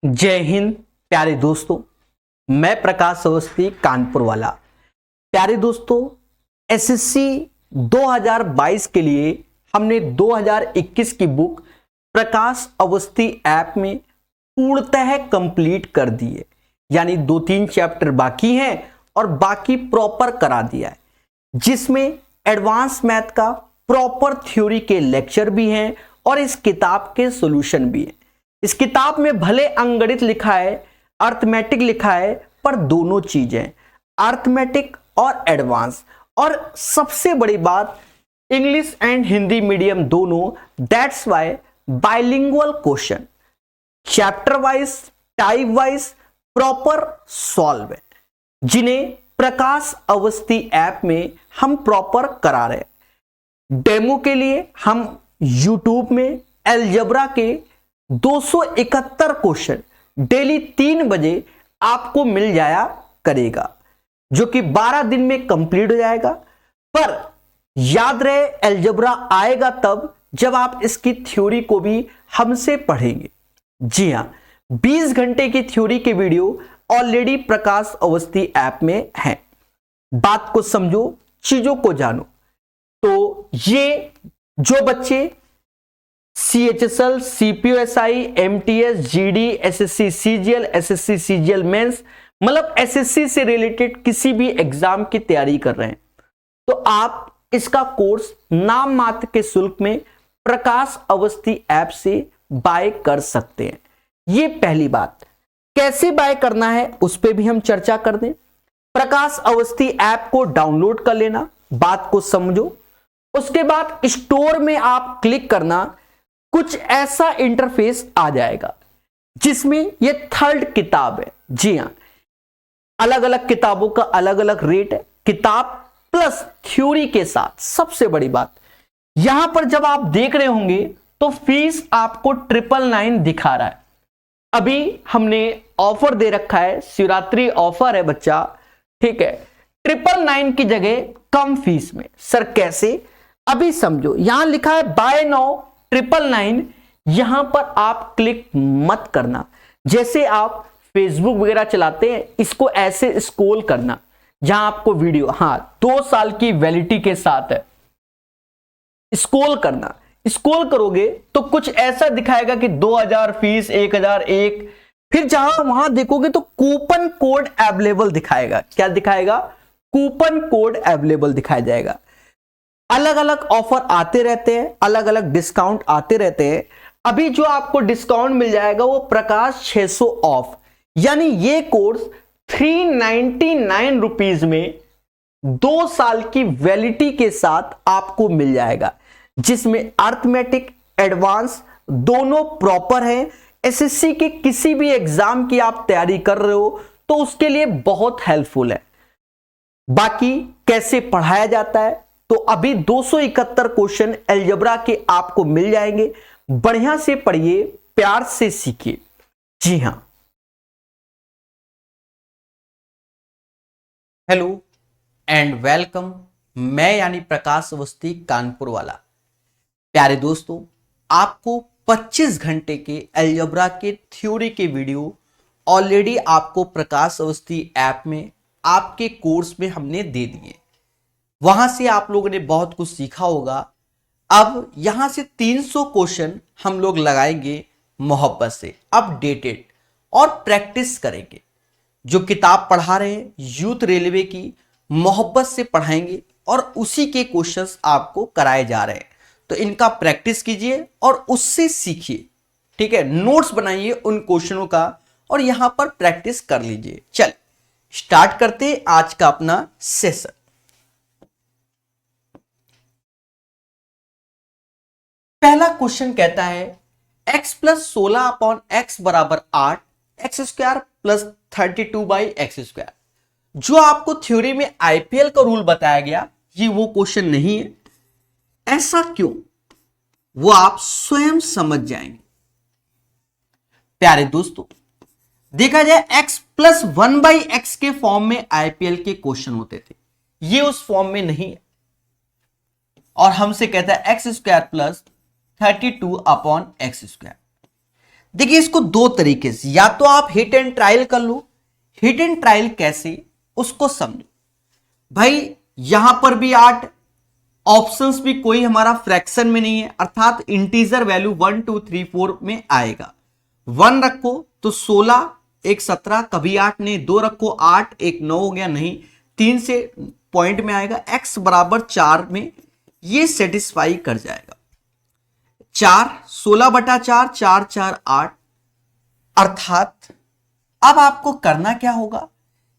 जय हिंद प्यारे दोस्तों। मैं प्रकाश अवस्थी कानपुर वाला। प्यारे दोस्तों, एसएससी 2022 के लिए हमने 2021 की बुक प्रकाश अवस्थी ऐप में पूर्णतः कंप्लीट कर दी है। यानी 2-3 चैप्टर बाकी हैं और बाकी प्रॉपर करा दिया है, जिसमें एडवांस मैथ का प्रॉपर थ्योरी के लेक्चर भी हैं और इस किताब के सॉल्यूशन भी हैं। इस किताब में भले अंकगणित लिखा है, अर्थमेटिक लिखा है, पर दोनों चीजें अर्थमेटिक और एडवांस, और सबसे बड़ी बात इंग्लिश एंड हिंदी मीडियम दोनों। That's why bilingual question chapter wise, type wise proper solve है, जिन्हें प्रकाश अवस्थी ऐप में हम प्रॉपर करा रहे हैं। डेमो के लिए हम YouTube में अलजेब्रा के 271 क्वेश्चन डेली 3 बजे आपको मिल जाया करेगा, जो कि 12 दिन में कंप्लीट हो जाएगा। पर याद रहे, अलजेब्रा आएगा तब जब आप इसकी थ्योरी को भी हमसे पढ़ेंगे। जी हां, 20 घंटे की थ्योरी के वीडियो ऑलरेडी प्रकाश अवस्थी ऐप में है। बात को समझो, चीजों को जानो। तो ये जो बच्चे CHSL, CPOSI, MTS, GD, SSC CGL, SSC CGL mains, मतलब SSC से रिलेटेड किसी भी एग्जाम की तैयारी कर रहे हैं, तो आप इसका कोर्स नाम मात्र के शुल्क में प्रकाश अवस्थी ऐप से बाय कर सकते हैं। ये पहली बात। कैसे बाय करना है उस पर भी हम चर्चा कर दें। प्रकाश अवस्थी ऐप को डाउनलोड कर लेना, बात को समझो। उसके बाद स्टोर में आप क्लिक करना, कुछ ऐसा इंटरफेस आ जाएगा जिसमें ये 3rd किताब है। जी हां, अलग अलग किताबों का अलग अलग रेट है, किताब प्लस थ्योरी के साथ। सबसे बड़ी बात, यहां पर जब आप देख रहे होंगे तो फीस आपको 999 दिखा रहा है। अभी हमने ऑफर दे रखा है, शिवरात्रि ऑफर है बच्चा, ठीक है, 999 की जगह कम फीस में। सर कैसे? अभी समझो। यहां लिखा है बाय नाउ 999, यहां पर आप क्लिक मत करना। जैसे आप फेसबुक वगैरह चलाते हैं, इसको ऐसे स्क्रॉल करना जहां आपको वीडियो 2 साल की वैलिडिटी के साथ है, स्क्रॉल करना। स्क्रॉल करोगे तो कुछ ऐसा दिखाएगा कि 2000 फीस, 1001। फिर जहां वहां देखोगे तो कूपन कोड अवेलेबल दिखाएगा। क्या दिखाएगा? कूपन कोड अवेलेबल दिखाया जाएगा। अलग अलग ऑफर आते रहते हैं, अलग अलग डिस्काउंट आते रहते हैं। अभी जो आपको डिस्काउंट मिल जाएगा वो प्रकाश 600 ऑफ, यानी ये कोर्स 399 रुपीज में 2 साल की वैलिडिटी के साथ आपको मिल जाएगा, जिसमें अर्थमेटिक एडवांस दोनों प्रॉपर है। एसएससी के किसी भी एग्जाम की आप तैयारी कर रहे हो तो उसके लिए बहुत हेल्पफुल है। बाकी कैसे पढ़ाया जाता है, तो अभी 271 क्वेश्चन अलजेब्रा के आपको मिल जाएंगे। बढ़िया से पढ़िए, प्यार से सीखिए। जी हां, हेलो एंड वेलकम। मैं यानी प्रकाश अवस्थी कानपुर वाला। प्यारे दोस्तों, आपको 25 घंटे के अलजेब्रा के थ्योरी के वीडियो ऑलरेडी आपको प्रकाश अवस्थी ऐप में आपके कोर्स में हमने दे दिए। वहां से आप लोगों ने बहुत कुछ सीखा होगा। अब यहां से 300 क्वेश्चन हम लोग लगाएंगे मोहब्बत से, अपडेटेड, और प्रैक्टिस करेंगे। जो किताब पढ़ा रहे हैं यूथ रेलवे की, मोहब्बत से पढ़ाएंगे और उसी के क्वेश्चंस आपको कराए जा रहे हैं। तो इनका प्रैक्टिस कीजिए और उससे सीखिए, ठीक है। नोट्स बनाइए उन क्वेश्चनों का और यहां पर प्रैक्टिस कर लीजिए। चल स्टार्ट करते हैं आज का अपना सेशन। पहला क्वेश्चन कहता है x प्लस 16 अपॉन एक्स बराबर 8, x square plus 32 by x square. जो आपको थ्योरी में आईपीएल का रूल बताया गया, ये वो क्वेश्चन नहीं है। ऐसा क्यों, वो आप स्वयं समझ जाएंगे। प्यारे दोस्तों, देखा जाए x प्लस 1 बाई एक्स के फॉर्म में आईपीएल के क्वेश्चन होते थे, ये उस फॉर्म में नहीं है। और हमसे कहता है x square plus 32 upon x square. देखिए इसको दो तरीके से, या तो आप हिट एंड ट्रायल कर लो। हिट एंड ट्रायल कैसे, उसको समझो। भाई यहां पर भी 8, ऑप्शंस भी कोई हमारा फ्रैक्शन में नहीं है, अर्थात इंटीजर वैल्यू 1 2 3 4 में आएगा। 1 रखो तो 16, एक 17, कभी 8 नहीं, 2 रखो 8, एक 9 हो गया, नहीं 3 से पॉइंट में आएगा, x बराबर 4 में ये सेटिस्फाई कर जाएगा। 4 16/4, 4 4 8, अर्थात अब आपको करना क्या होगा,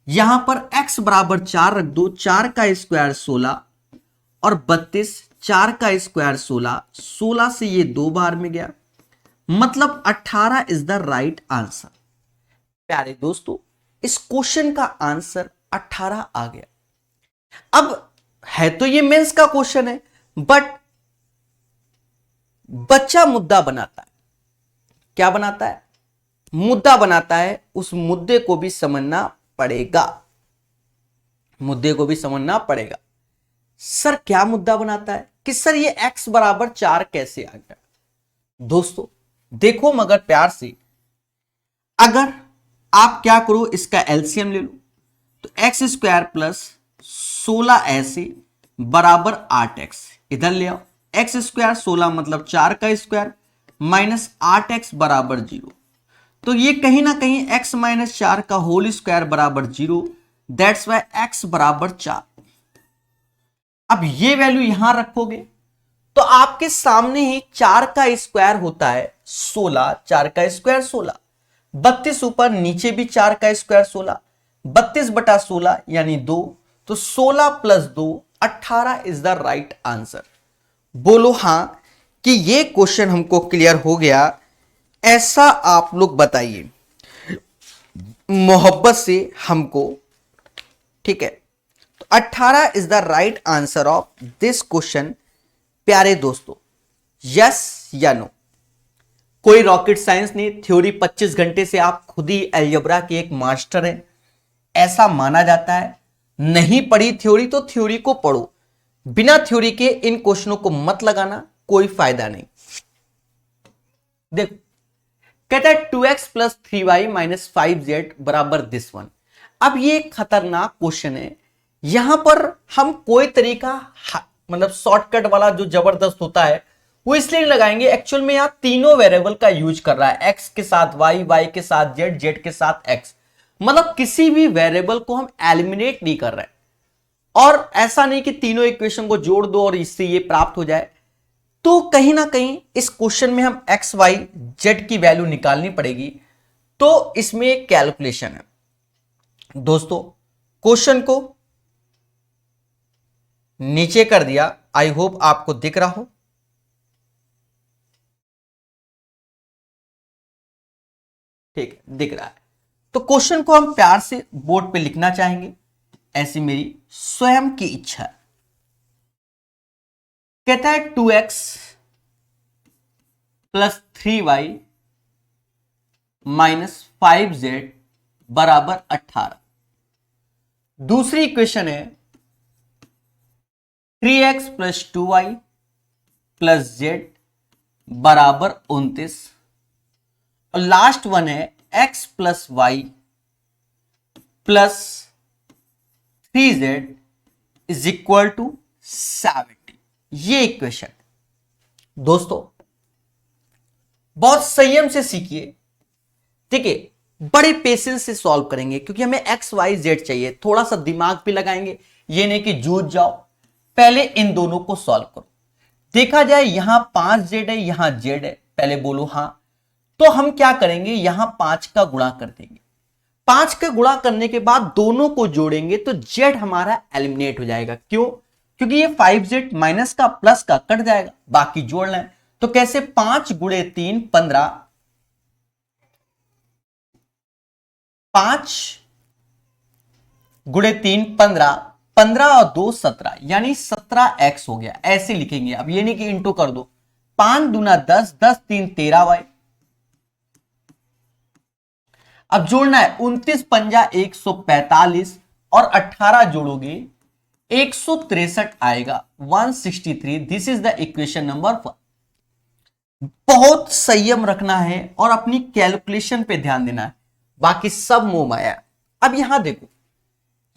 यहां पर x बराबर 4 रख दो, 4 का स्क्वायर 16 और 32, 4 का स्क्वायर 16, 16 से ये 2 बार में गया, मतलब 18 इज द राइट आंसर। प्यारे दोस्तों इस क्वेश्चन का आंसर 18 आ गया। अब है तो ये मेंस का क्वेश्चन है, बट बच्चा मुद्दा बनाता है। क्या बनाता है, मुद्दा बनाता है, उस मुद्दे को भी समझना पड़ेगा, मुद्दे को भी समझना पड़ेगा। सर क्या मुद्दा बनाता है कि सर ये x बराबर 4 कैसे आ गया। दोस्तों देखो मगर प्यार से, अगर आप क्या करो, इसका एलसीएम ले लो, तो एक्स स्क्वायर प्लस 16 ऐसे बराबर 8x, इधर ले आओ, एक्स स्क्वायर 16 मतलब 4 का स्क्वायर माइनस 8x बराबर 0, तो ये कहीं ना कहीं x माइनस 4 का होल स्क्वायर बराबर 0, दैट्स वाई x बराबर 4। अब ये वैल्यू यहां रखोगे तो आपके सामने ही 4 का स्क्वायर होता है 16, 4 का स्क्वायर 16, 32 ऊपर, नीचे भी 4 का स्क्वायर 16, 32/16 यानी 2, तो 16 plus 2 18 is the right answer. बोलो हां कि ये क्वेश्चन हमको क्लियर हो गया, ऐसा आप लोग बताइए मोहब्बत से हमको, ठीक है। तो 18 is the right answer of this question. प्यारे दोस्तों यस या नो, कोई रॉकेट साइंस नहीं, थ्योरी 25 घंटे से आप खुद ही अलजेब्रा के एक मास्टर हैं, ऐसा माना जाता है। नहीं पढ़ी थ्योरी तो थ्योरी को पढ़ो, बिना थ्योरी के इन क्वेश्चनों को मत लगाना, कोई फायदा नहीं। देखो कहता है 2x plus 3y minus 5z बराबर दिस वन। अब ये खतरनाक क्वेश्चन है, यहां पर हम कोई तरीका मतलब शॉर्टकट वाला जो जबरदस्त होता है वो इसलिए लगाएंगे, एक्चुअल में यहां तीनों वेरिएबल का यूज कर रहा है, x के साथ y, y के साथ z, z के साथ x, मतलब किसी भी वेरिएबल को हम एलिमिनेट नहीं कर रहे हैं। और ऐसा नहीं कि तीनों इक्वेशन को जोड़ दो और इससे ये प्राप्त हो जाए, तो कहीं ना कहीं इस क्वेश्चन में हम x, y, z की वैल्यू निकालनी पड़ेगी, तो इसमें एक कैलकुलेशन है। दोस्तों क्वेश्चन को नीचे कर दिया, आई होप आपको दिख रहा हो। ठीक है, दिख रहा है। तो क्वेश्चन को हम प्यार से बोर्ड पे लिखना चाहेंगे, ऐसी मेरी स्वयं की इच्छा है। कहता है 2x plus 3y minus 5z बराबर 18। दूसरी इक्वेशन है 3x plus 2y plus z बराबर 29, और लास्ट वन है x plus y plus 3z is equal to 70। ये इक्वेशन दोस्तों बहुत संयम से सीखिए, ठीक है, बड़े पेशेंस से सॉल्व करेंगे, क्योंकि हमें x y z चाहिए, थोड़ा सा दिमाग भी लगाएंगे, ये नहीं कि जूझ जाओ। पहले इन दोनों को सॉल्व करो, देखा जाए यहां 5z है, यहां z है, पहले बोलो हां, तो हम क्या करेंगे, यहां 5 का गुणा कर देंगे, 5 का गुणा करने के बाद दोनों को जोड़ेंगे तो z हमारा एलिमिनेट हो जाएगा। क्यों? क्योंकि ये 5z माइनस का प्लस का कट जाएगा, बाकी जोड़ना है। तो कैसे, 5 गुणे 3 15, 5 गुणे 3 15, 15 और 2 17, यानी 17x हो गया, ऐसे लिखेंगे। अब ये नहीं कि इंटू कर दो, 5 दूना 10, 10 3 13y। अब जोड़ना है 29 पंजा 145 और 18 जोड़ोगे 163 आएगा, 163। This is the equation number 1। बहुत संयम रखना है और अपनी कैलकुलेशन पे ध्यान देना है, बाकी सब मोह माया है। अब यहां देखो,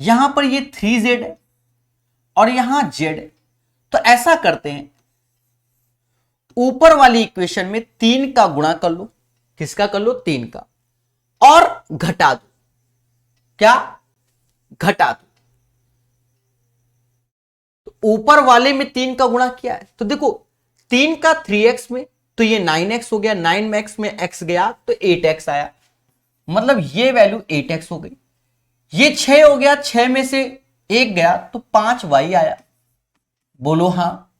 यहां पर ये 3z है और यहां z है, तो ऐसा करते हैं, ऊपर वाली इक्वेशन में 3 का गुणा कर लो। किसका कर लो? 3 का, और घटा दो। क्या? घटा दो। तो ऊपर वाले में 3 का गुणा किया है, तो देखो 3 का 3x में, तो ये 9x हो गया, 9x में x गया तो 8x आया, मतलब ये वैल्यू 8x हो गई। ये 6 हो गया, 6 में से 1 गया तो 5y आया। बोलो हाँ।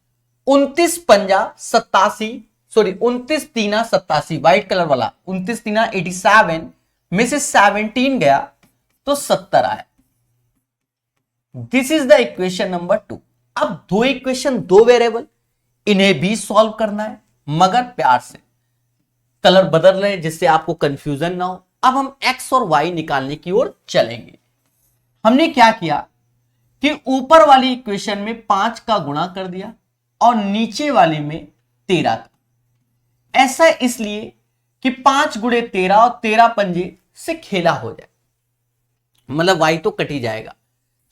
29 पंजा 87, सॉरी 29 तीना 87, व्हाइट कलर वाला 29 तीना 87 में से 17 गया तो 70 आया। This is the equation number 2। अब दो इक्वेशन, दो वेरिएबल, इन्हें भी सॉल्व करना है, मगर प्यार से। कलर बदल रहे हैं जिससे आपको कंफ्यूजन ना हो। अब हम x और y निकालने की ओर चलेंगे। हमने क्या किया कि ऊपर वाली इक्वेशन में 5 का गुणा कर दिया और नीचे वाली में 13 का। ऐसा इसलिए कि 5 गुणे 13 और 13 पंजे से खेला हो जाए, मतलब y तो कट ही जाएगा।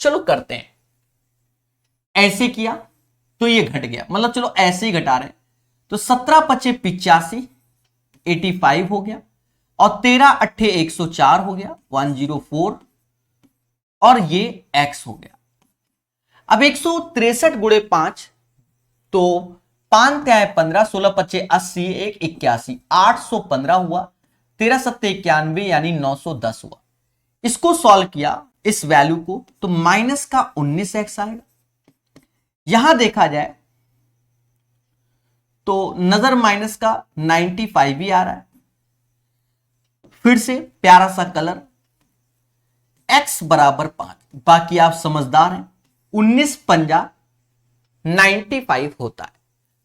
चलो करते हैं। ऐसे किया तो ये घट गया, मतलब चलो ऐसे ही घटा रहे हैं, तो 17 पचे 85, 85 हो गया, और 13 अट्ठे 104 हो गया, 104, और ये x हो गया। अब 163 गुणे 5, तो 5 क्या है 15, 16 पच्चे 80, 1 81, 815 हुआ, 13 सत्ते 91 यानी 910 हुआ। इसको सॉल्व किया इस वैल्यू को, तो माइनस का 19x आएगा। यहां देखा जाए तो नजर माइनस का 95 ही आ रहा है। फिर से प्यारा सा कलर, x बराबर 5, बाकी आप समझदार हैं। 19 पंजा 95 होता है,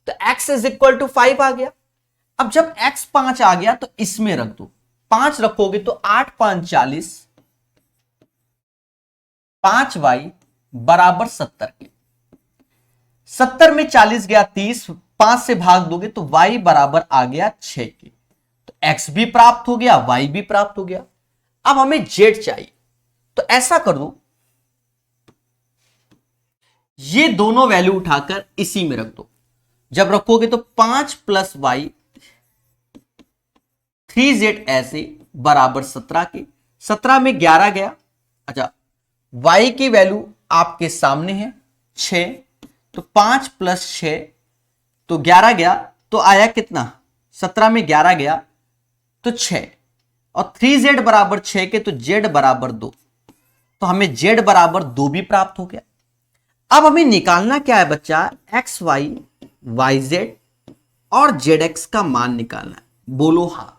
तो x इज इक्वल टू 5 आ गया। अब जब x 5 आ गया तो इसमें रख दो, 5 रखोगे तो 8 5 40, 5y बराबर 70 के। 70 में 40 गया 30, 5 से भाग दोगे तो y बराबर आ गया 6 के। तो x भी प्राप्त हो गया, y भी प्राप्त हो गया। अब हमें z चाहिए, तो ऐसा कर दो, ये दोनों वैल्यू उठाकर इसी में रख दो। जब रखोगे तो 5 प्लस वाई 3z ऐसे बराबर 17 के। 17 में 11 गया, अच्छा y की वैल्यू आपके सामने है 6, तो 5 प्लस 6 तो 11 गया, तो आया कितना? 17 में 11 गया तो 6, और 3z बराबर 6 के, तो z बराबर 2, तो हमें z बराबर 2 भी प्राप्त हो गया। अब हमें निकालना क्या है बच्चा? एक्स वाई, वाई जेड और जेड एक्स का मान निकालना है। बोलो हाँ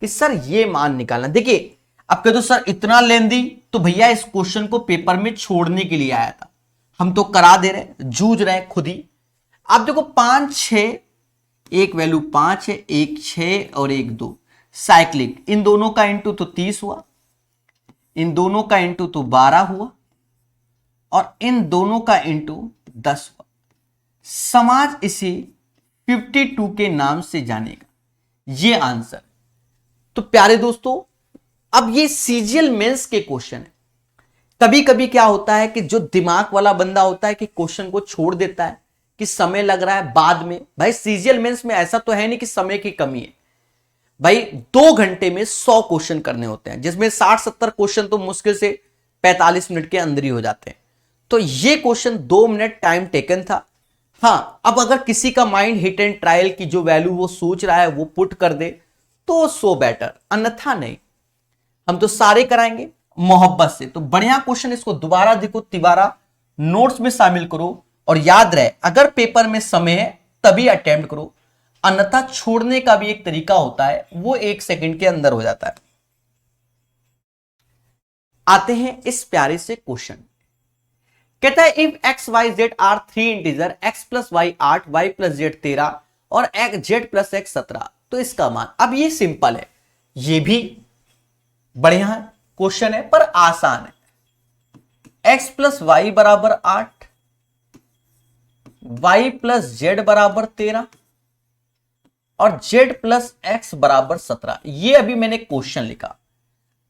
कि सर ये मान निकालना। देखिए अब कह दो सर इतना लेंदी, तो भैया इस क्वेश्चन को पेपर में छोड़ने के लिए आया था, हम तो करा दे रहे, जूझ रहे खुद ही। आप देखो 5 6, एक वैल्यू 5 है, एक 6 और एक 2, साइक्लिक। इन दोनों का इंटू तो 30 हुआ, इन दोनों का इंटू तो 12 हुआ, और इन दोनों का इंटू 10 हुआ। समाज इसे 52 के नाम से जानेगा, ये आंसर। तो प्यारे दोस्तों, अब ये सीजीएल मेंस के क्वेश्चन है। कभी कभी क्या होता है कि जो दिमाग वाला बंदा होता है कि क्वेश्चन को छोड़ देता है कि समय लग रहा है बाद में। भाई सीजीएल मेंस में ऐसा तो है नहीं कि समय की कमी है। भाई 2 घंटे में 100 क्वेश्चन करने होते हैं, जिसमें 60-70 क्वेश्चन तो मुश्किल से 45 मिनट के अंदर ही हो जाते हैं। तो ये क्वेश्चन 2 मिनट टाइम टेकन था। हाँ, अब अगर किसी का माइंड हिट एंड ट्रायल की जो वैल्यू वो सोच रहा है वो पुट कर दे तो सो बेटर, अन्यथा नहीं। हम तो सारे कराएंगे मोहब्बत से। तो बढ़िया क्वेश्चन, इसको दोबारा देखो, तिबारा नोट्स में शामिल करो, और याद रहे अगर पेपर में समय है तभी अटेम्प्ट करो, अन्यथा छोड़ने का भी एक तरीका होता है, वो 1 सेकंड के अंदर हो जाता है। आते हैं इस प्यारे से क्वेश्चन। कहता है if x y z are 3 integer, x plus y 8, y plus z 13 और जेड प्लस एक्स 17, तो इसका मान। अब ये सिंपल है, ये भी बढ़िया है क्वेश्चन है पर आसान है। एक्स प्लस वाई बराबर 8, वाई प्लस जेड बराबर 13 और z प्लस एक्स बराबर 17। ये अभी मैंने क्वेश्चन लिखा।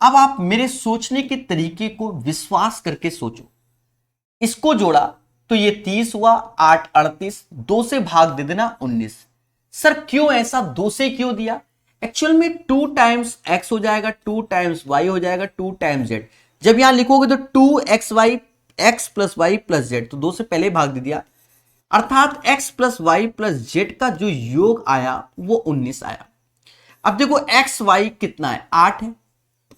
अब आप मेरे सोचने के तरीके को विश्वास करके सोचो। इसको जोड़ा तो ये 30 हुआ, 8 38, 2 से भाग दे देना 19। सर क्यों ऐसा 2 से क्यों दिया? एक्चुअल में 2 टाइम्स x हो जाएगा, 2 टाइम्स y हो जाएगा, 2 टाइम्स z। जब यहां लिखोगे तो 2xy x plus y plus z, तो 2 से पहले भाग दे दिया, अर्थात x plus y plus z का जो योग आया वो 19 आया। अब देखो एक्स वाई कितना है, 8 है,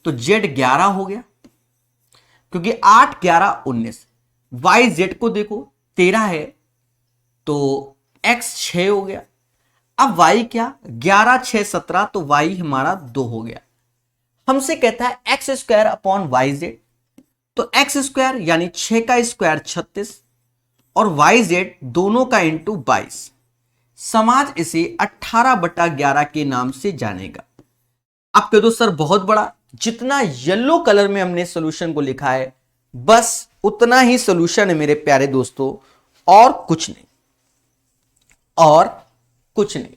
तो z 11 हो गया, क्योंकि 8 11 19। वाई जेड को देखो 13 है, तो x 6 हो गया। अब y क्या, 11 6 17, तो y हमारा 2 हो गया। हमसे कहता है x square upon y z, तो एक्स स्क्वायर यानी 6 का स्क्वायर 36 और वाई जेड दोनों का इंटू 22। समाज इसे 18/11 के नाम से जानेगा। आप कह दो सर बहुत बड़ा, जितना येलो कलर में हमने सॉल्यूशन को लिखा है बस उतना ही सॉल्यूशन है मेरे प्यारे दोस्तों, और कुछ नहीं, और कुछ नहीं।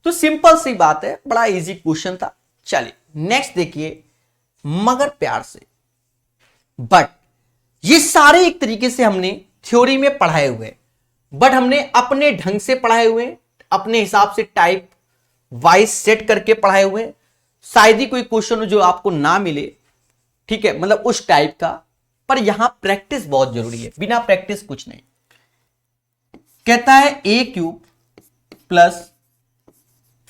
तो सिंपल सी बात है, बड़ा इजी क्वेश्चन था। चलिए नेक्स्ट देखिए, मगर प्यार से। बट ये सारे एक तरीके से हमने थ्योरी में पढ़ाए हुए, बट हमने अपने ढंग से पढ़ाए हुए, अपने हिसाब से टाइप वाइज सेट करके पढ़ाए हुए। शायद ही कोई क्वेश्चन हो जो आपको ना मिले, ठीक है, मतलब उस टाइप का। पर यहां प्रैक्टिस बहुत जरूरी है, बिना प्रैक्टिस कुछ नहीं। कहता है a cube plus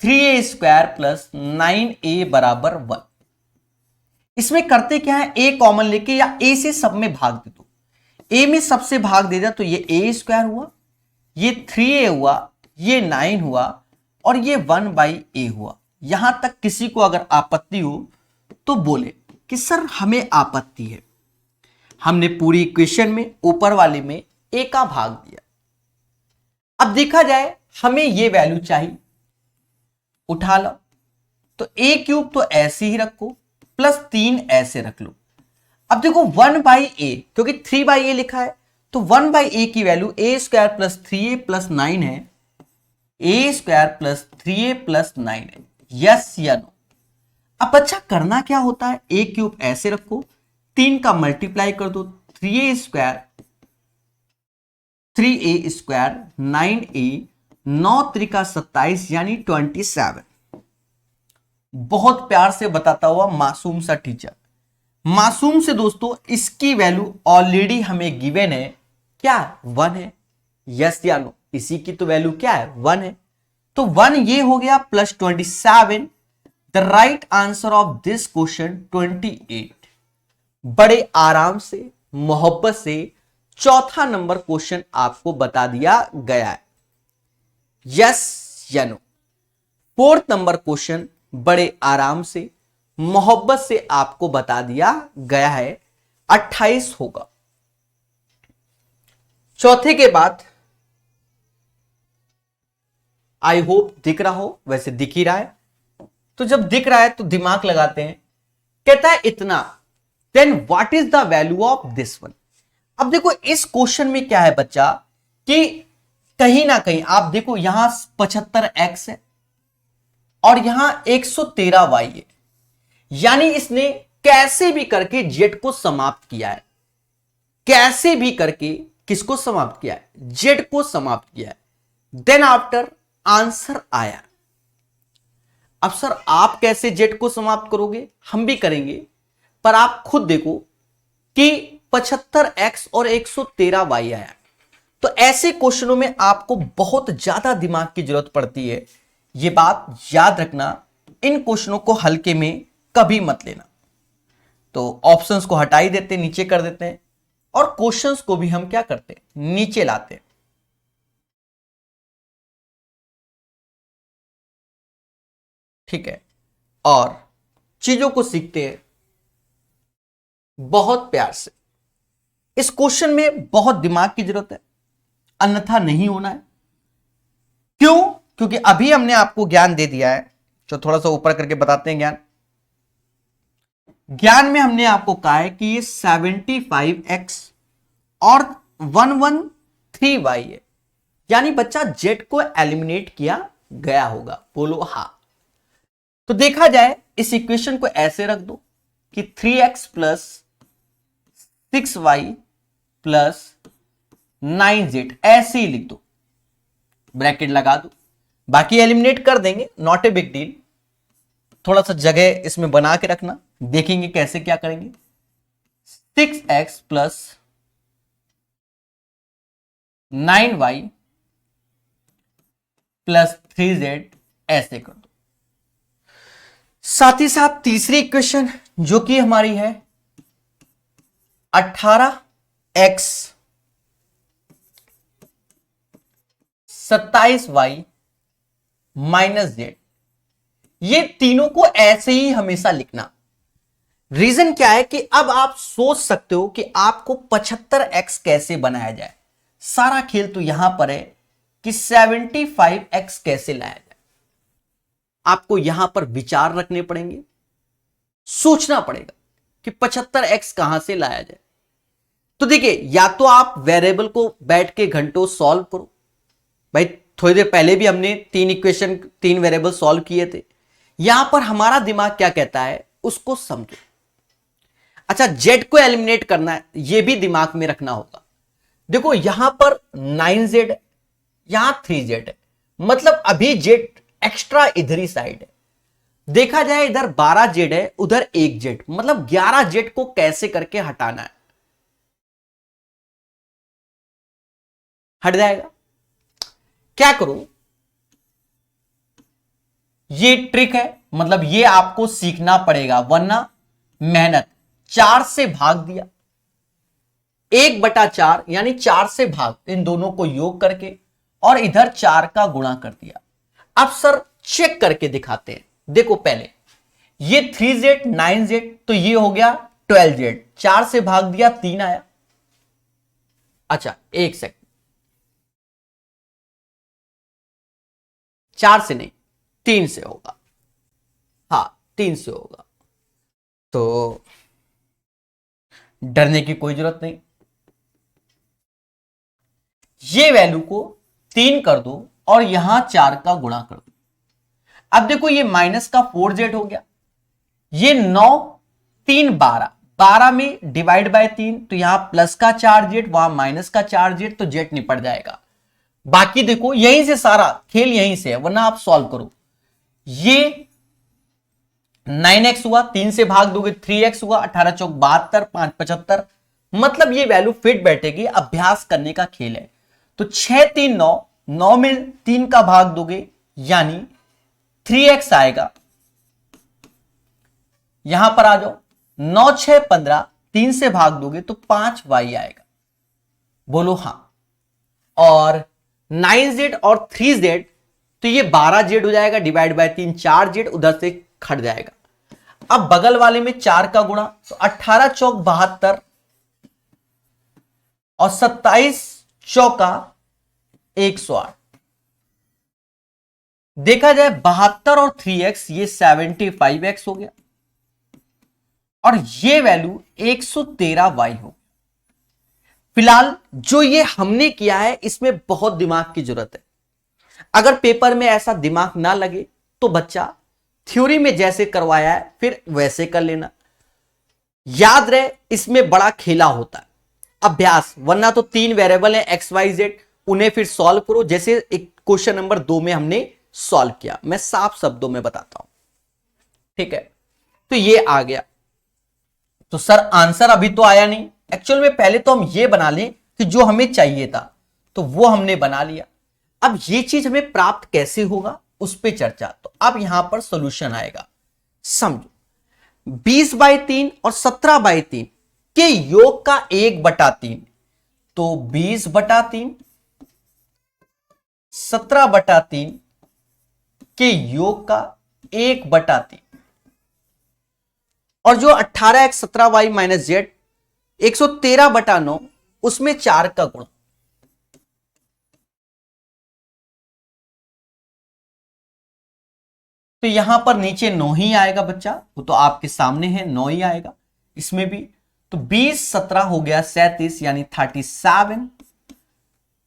3a square plus 9a बराबर 1। इसमें करते क्या है, a कॉमन लेके या a से सब में भाग दे दो। a में सबसे भाग दे दिया तो ये a स्क्वायर हुआ, ये 3a हुआ, ये 9 हुआ और ये 1/a हुआ। यहां तक किसी को अगर आपत्ति हो तो बोले कि सर हमें आपत्ति है, हमने पूरी इक्वेशन में ऊपर वाले में a का भाग दिया। अब देखा जाए हमें ये वैल्यू चाहिए, उठा लो, तो a क्यूब तो ऐसे ही रखो प्लस 3 ऐसे रख लो। अब देखो 1/a, क्योंकि 3/a लिखा है तो 1/a की value a square plus 3a plus 9 है, a square plus 3a plus 9 है। यस या नो? अब अच्छा करना क्या होता है, a क्यूब ऐसे रखो, 3 का मल्टीप्लाई कर दो, 3a square 3a square 9a, 9 Trika 27 यानी 27। बहुत प्यार से बताता हुआ मासूम सा टीचर। मासूम से दोस्तों इसकी वैल्यू ऑलरेडी हमें गिवन है, क्या 1 है। यस या नो? इसी की तो वैल्यू क्या है, 1 है। तो 1 ये हो गया plus 27। The right answer of this question 28। बड़े आराम से मोहब्बत से चौथा नंबर क्वेश्चन आपको बता दिया गया है। यस या नो? फोर्थ नंबर क्वेश्चन बड़े आराम से मोहब्बत से आपको बता दिया गया है, 28 होगा। चौथे के बाद आई होप दिख रहा हो, वैसे दिख ही रहा है, तो जब दिख रहा है तो दिमाग लगाते हैं। कहता है इतना, then what is the value of this one. अब देखो इस क्वेश्चन में क्या है बच्चा, कि कहीं ना कहीं आप देखो यहां 75x है और यहां 113y है, यानी इसने कैसे भी करके जेड को समाप्त किया है। कैसे भी करके किसको समाप्त किया है, जेड को समाप्त किया है। देन आफ्टर आंसर आया। अब सर आप कैसे जेड को समाप्त करोगे, हम भी करेंगे, पर आप खुद देखो कि 75x और 113y आया। तो ऐसे क्वेश्चनों में आपको बहुत ज्यादा दिमाग की जरूरत पड़ती है, यह बात याद रखना। इन क्वेश्चनों को हल्के में कभी मत लेना। तो ऑप्शंस को हटा ही देते, नीचे कर देते हैं, और क्वेश्चंस को भी हम क्या करते हैं, नीचे लाते हैं। ठीक है, और चीजों को सीखते हैं बहुत प्यार से। इस क्वेश्चन में बहुत दिमाग की जरूरत है, अन्यथा नहीं होना है। क्यों? क्योंकि अभी हमने आपको ज्ञान दे दिया है, जो थोड़ा सा ऊपर करके बताते हैं। ज्ञान में हमने आपको कहा है कि ये 75x और 113y है, यानी बच्चा जेड को एलिमिनेट किया गया होगा? बोलो हाँ। तो देखा जाए इस इक्वेशन को ऐसे रख दो कि 3x plus 6y plus 9z, ऐसे ही लिख दो, ब्रैकेट लगा दो, बाकी एलिमिनेट कर देंगे, नॉट ए बिग डील। थोड़ा सा जगह इसमें बना के रखना, देखेंगे कैसे क्या करेंगे। 6x plus 9y plus 3z, ऐसे कर दो। साथ ही साथ तीसरी इक्वेशन जो कि हमारी है 18x 27y माइनस z, ये तीनों को ऐसे ही हमेशा लिखना। रीजन क्या है कि अब आप सोच सकते हो कि आपको 75x कैसे बनाया जाए। सारा खेल तो यहां पर है कि 75x कैसे लाया जाए। आपको यहां पर विचार रखने पड़ेंगे, सोचना पड़ेगा कि 75x कहां से लाया जाए। तो देखिए, या तो आप वेरिएबल को बैठ के घंटों सॉल्व करो। भाई थोड़ी देर पहले भी हमने 3 इक्वेशन 3 वेरिएबल सॉल्व किए थे। यहां पर हमारा दिमाग क्या कहता है उसको समझो। अच्छा, जेड को एलिमिनेट करना है, यह भी दिमाग में रखना होगा। देखो यहां पर 9z है, यहां 3z है, मतलब अभी जेड एक्स्ट्रा इधर ही साइड है। देखा जाए इधर 12z है, उधर 1z, मतलब 11z को कैसे करके हटाना है। हट जाएगा। क्या करो, ये ट्रिक है, मतलब ये आपको सीखना पड़ेगा, वरना मेहनत। 4 से भाग दिया, 1/4 यानी 4 से भाग, इन दोनों को योग करके, और इधर 4 का गुणा कर दिया। अब सर चेक करके दिखाते हैं। देखो पहले ये 3z 9z, तो ये हो गया 12z, 4 से भाग दिया 3 आया। अच्छा एक सेकंड, 4 से नहीं 3 से होगा, हाँ 3 से होगा, तो डरने की कोई जरूरत नहीं। ये वैल्यू को 3 कर दो और यहां 4 का गुणा कर दो। अब देखो ये माइनस का 4z हो गया, ये 9 3 12, 12 में डिवाइड बाय 3, तो यहां प्लस का 4z, वहां माइनस का 4z, तो z निपट जाएगा। बाकी देखो यहीं से सारा खेल यहीं से है, वरना आप सॉल्व करो। ये 9x हुआ, 3 से भाग दोगे 3x हुआ, 18 चौक 72, 5 75, मतलब ये वैल्यू फिट बैठेगी। अभ्यास करने का खेल है। तो 6 3 9, 9 में 3 का भाग दोगे यानी 3x आएगा। यहां पर आ जाओ, 9 6 15, 3 से भाग दोगे तो 5y आएगा। बोलो हां। और 9z और 3z, तो ये 12z हो जाएगा, डिवाइड बाय 3 4z, उधर से खट जाएगा। अब बगल वाले में 4 का गुणा, तो 18 चौक 72 और 27 चौका 108। देखा जाए 72 और 3x, ये 75x हो गया, और ये वैल्यू 113y हो। फिलहाल जो ये हमने किया है इसमें बहुत दिमाग की जरूरत है। अगर पेपर में ऐसा दिमाग ना लगे तो बच्चा थ्योरी में जैसे करवाया है फिर वैसे कर लेना। याद रहे इसमें बड़ा खेला होता है, अभ्यास, वरना तो 3 वेरिएबल है एक्स वाई जेड, उन्हें फिर सॉल्व करो, जैसे एक क्वेश्चन नंबर 2 में हमने सॉल्व किया। मैं साफ शब्दों में बताता हूं, ठीक है। तो ये आ गया। तो सर आंसर अभी तो आया नहीं। एक्चुअल में पहले तो हम ये बना लें कि जो हमें चाहिए था, तो वो हमने बना लिया। अब ये चीज हमें प्राप्त कैसे होगा उस पर चर्चा। तो अब यहां पर सॉल्यूशन आएगा, समझो। 20/3 और 17/3 के योग का 1/3, तो 20/3 17/3 के योग का 1/3, और जो 18x 17y माइनस जेड 113/9, उसमें 4 का गुणा। तो यहां पर नीचे 9 ही आएगा बच्चा, वो तो आपके सामने है, 9 ही आएगा इसमें भी। तो 20 17 हो गया 37 यानी 37,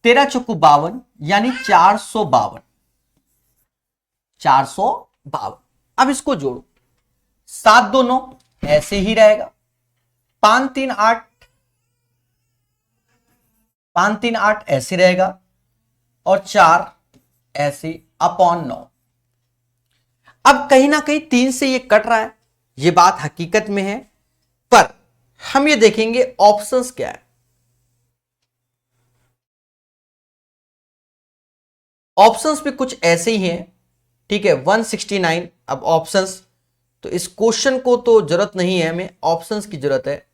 13 चौको 52 यानी 452। 452। अब इसको जोड़ो, 7 2 9 ऐसे ही रहेगा, 5 3 8, 5 3 8 ऐसे रहेगा, और 4 ऐसे अपॉन 9। अब कहीं ना कहीं 3 से ये कट रहा है, ये बात हकीकत में है, पर हम ये देखेंगे ऑप्शंस क्या है। ऑप्शंस भी कुछ ऐसे ही हैं, ठीक है, 169। अब ऑप्शंस, तो इस क्वेश्चन को तो जरूरत नहीं है, हमें ऑप्शंस की जरूरत है।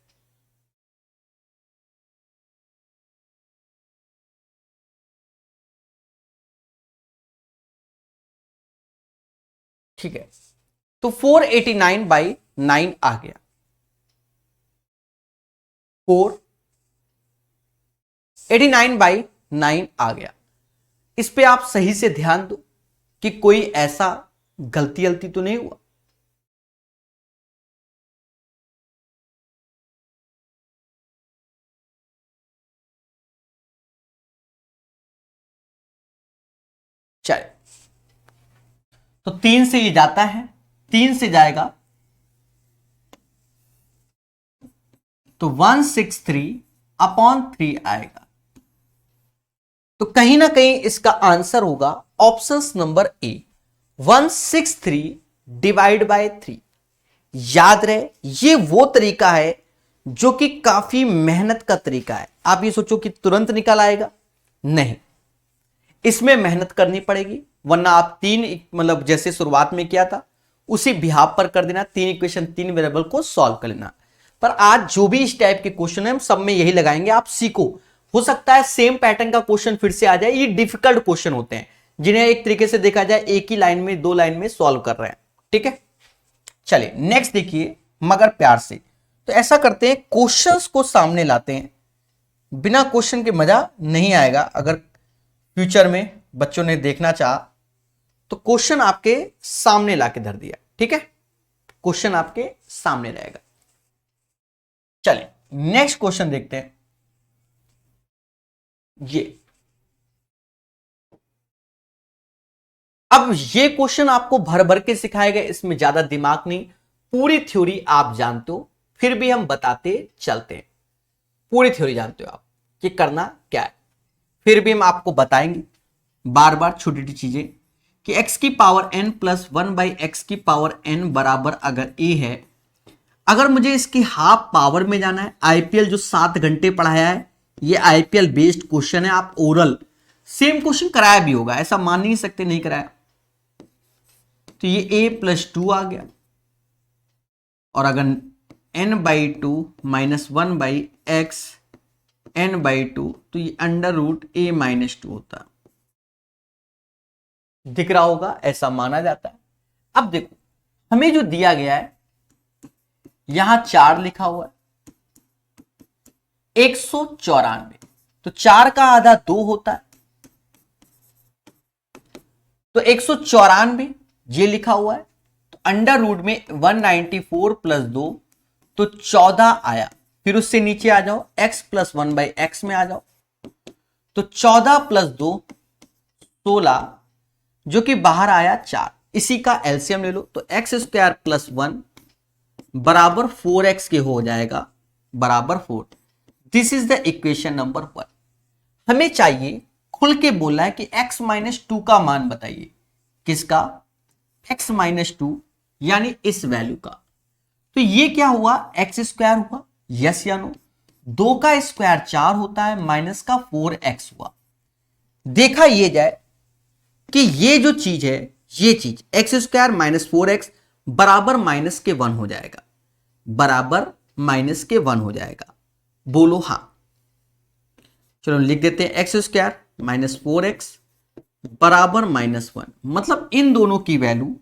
ठीक है, तो 489/9 आ गया, 489/9 आ गया। इस पे आप सही से ध्यान दो कि कोई ऐसा गलती तो नहीं हुआ। चलिए, तो 3 से ये जाता है, 3 से जाएगा तो 163/3 आएगा। तो कहीं ना कहीं इसका आंसर होगा ऑप्शंस नंबर ए, 163/3। याद रहे, ये वो तरीका है जो कि काफी मेहनत का तरीका है। आप ये सोचो कि तुरंत निकल आएगा, नहीं, इसमें मेहनत करनी पड़ेगी, वरना आप 3 मतलब जैसे शुरुआत में किया था उसी बिहाफ पर कर देना, 3 इक्वेशन 3 वेरिएबल को सॉल्व कर लेना। पर आज जो भी इस टाइप के क्वेश्चन है हम सब में यही लगाएंगे, आप सीखो। हो सकता है सेम पैटर्न का क्वेश्चन फिर से आ जाए, ये डिफिकल्ट क्वेश्चन होते हैं जिन्हें एक तरीके से देखा जाए एक ही लाइन में 2 लाइन में सॉल्व कर रहे हैं, ठीक है। चलिए नेक्स्ट देखिए, मगर प्यार से। तो ऐसा करते हैं, क्वेश्चंस को सामने लाते हैं, बिना क्वेश्चन के मजा नहीं आएगा। अगर फ्यूचर में बच्चों ने देखना चाहा तो क्वेश्चन आपके सामने लाके धर दिया, ठीक है, क्वेश्चन आपके सामने रहेगा। चलिए नेक्स्ट क्वेश्चन देखते हैं। ये अब ये क्वेश्चन आपको भर भर के सिखाए गए, इसमें ज्यादा दिमाग नहीं, पूरी थ्योरी आप जानते हो, फिर भी हम बताते चलते हैं। पूरी थ्योरी जानते हो आप कि करना क्या है, फिर भी हम आपको बताएंगे बार बार छोटी छोटी चीजें कि x की पावर n प्लस 1/x की पावर n बराबर अगर a है, अगर मुझे इसकी हाफ पावर में जाना है, आईपीएल जो 7 घंटे पढ़ाया है, ये आईपीएल बेस्ड क्वेश्चन है, आप ओरल सेम क्वेश्चन कराया भी होगा, ऐसा मान नहीं सकते नहीं कराया। तो ये a+2 आ गया, और अगर n/2 - 1/x n/2 तो ये √a-2 होता है, दिख रहा होगा, ऐसा माना जाता है। अब देखो हमें जो दिया गया है, यहां 4 लिखा हुआ है, 194, तो 4 का आधा 2 होता है, तो 194 ये लिखा हुआ है, तो √ में 194 + 2 तो 14 आया। फिर उससे नीचे आ जाओ, x + 1/x में आ जाओ, तो 14 + 2 16, जो कि बाहर आया 4। इसी का एलसीएम ले लो, तो x² + 1 बराबर 4x के हो जाएगा, बराबर 4। This is the equation number 1। हमें चाहिए, खुल के बोला है कि x - 2 का मान बताइए। किसका? x - 2 यानी इस वैल्यू का। तो ये क्या हुआ? x² हुआ, यस या नो? 2 का स्क्वायर 4 होता है, माइनस का 4x हुआ। देखा ये जाए कि ये जो चीज है, ये चीज x² - 4x बराबर -1 हो जाएगा, बराबर -1 हो जाएगा। बोलो हाँ। चलो लिख देते हैं, x² - 4x बराबर -1, मतलब इन दोनों की वैल्यू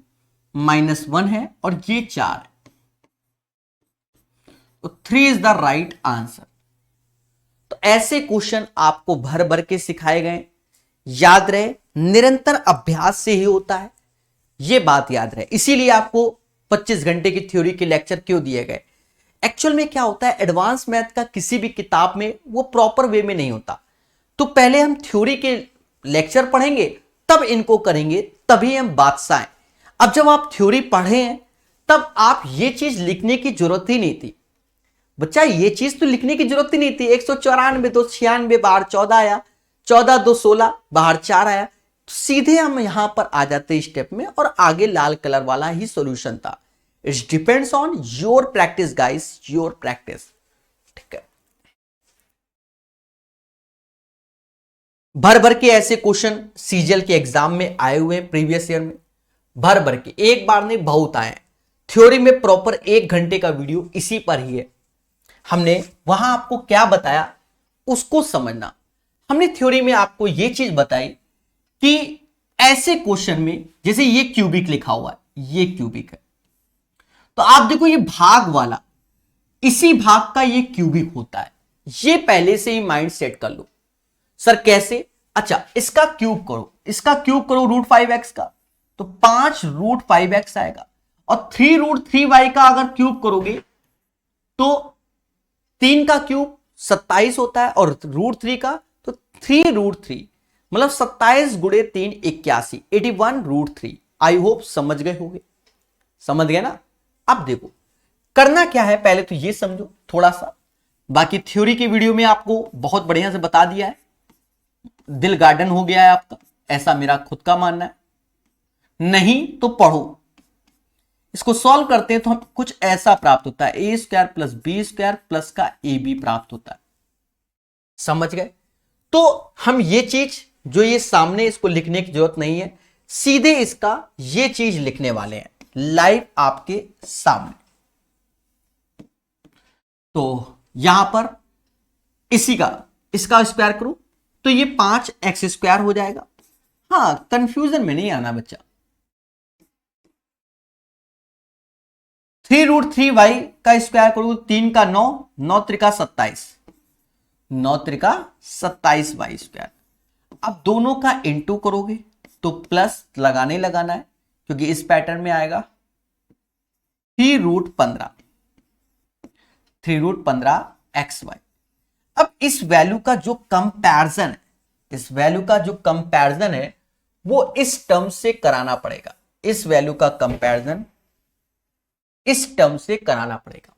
-1 है और ये 4 है, तो 3 इज द राइट आंसर। तो ऐसे क्वेश्चन आपको भर भर के सिखाए गए। याद रहे, निरंतर अभ्यास से ही होता है, यह बात याद रहे। इसीलिए आपको 25 घंटे की थ्योरी के लेक्चर क्यों दिए गए। एक्चुअल में क्या होता है, एडवांस मैथ का किसी भी किताब में वो प्रॉपर वे में नहीं होता। तो पहले हम थ्योरी के लेक्चर पढ़ेंगे, तब इनको करेंगे, तभी हम बादशाह हैं। अब जब आप थ्योरी पढ़े हैं तब आप ये चीज लिखने की जरूरत ही नहीं थी बच्चा, ये चीज तो लिखने की जरूरत ही नहीं थी। 194 तो 96 बाहर 14 आया, 14 2 16 बाहर 4 आया, तो सीधे हम यहां पर आ जाते स्टेप में और आगे लाल कलर वाला ही सॉल्यूशन था। It's depends on your practice guys, your practice. ठीक है, भर भर के ऐसे क्वेश्चन सीजीएल के एग्जाम में आए हुए हैं प्रीवियस ईयर में, भर भर के, एक बार नहीं बहुत आए। थ्योरी में प्रॉपर 1 घंटे का वीडियो इसी पर ही है। हमने वहां आपको क्या बताया उसको समझना। हमने थ्योरी में आपको यह चीज बताई कि ऐसे क्वेश्चन में जैसे ये क्यूबिक लिखा हुआ है, ये क्यूबिक है, तो आप देखो ये भाग वाला, इसी भाग का ये क्यूबिक होता है। ये पहले से ही माइंड सेट कर लो। सर कैसे? अच्छा, इसका क्यूब करो, इसका क्यूब करो √5x का, तो 5 √5x आएगा। और 3 √3y का अगर क्यूब करोगे तो 3 का क्यूब 27 होता है, और √3 का तो 3 √3, मतलब 27 गुणे 3 81, 81 √3। आई होप समझ गए होंगे, समझ गए ना। अब देखो करना क्या है, पहले तो ये समझो थोड़ा सा, बाकी थ्योरी की वीडियो में आपको बहुत बढ़िया से बता दिया है। दिल गार्डन हो गया है आपका, ऐसा मेरा खुद का मानना है। नहीं तो पढ़ो, इसको सॉल्व करते हैं तो हम कुछ ऐसा प्राप्त होता है, a² + b² प्लस का ab प्राप्त होता है। समझ गए? तो हम ये चीज जो ये सामने, इसको लिखने की जरूरत नहीं है, सीधे इसका ये चीज लिखने वाले हैं लाइव आपके सामने। तो यहां पर इसी का, इसका स्क्वायर करो तो ये 5x² हो जाएगा। हाँ, कंफ्यूजन में नहीं आना बच्चा। 3 √3y का स्क्वायर करो, 3 का 9, 9 त्रिका 27, 9 त्रिका 27y²। अब दोनों का इंटू करोगे तो प्लस लगाना है, क्योंकि इस पैटर्न में आएगा 3 √15, 3 √15xy। अब इस वैल्यू का जो कंपैरिजन है, इस वैल्यू का जो कंपैरिजन है वो इस टर्म से कराना पड़ेगा। इस वैल्यू का कंपैरिजन इस टर्म से कराना पड़ेगा।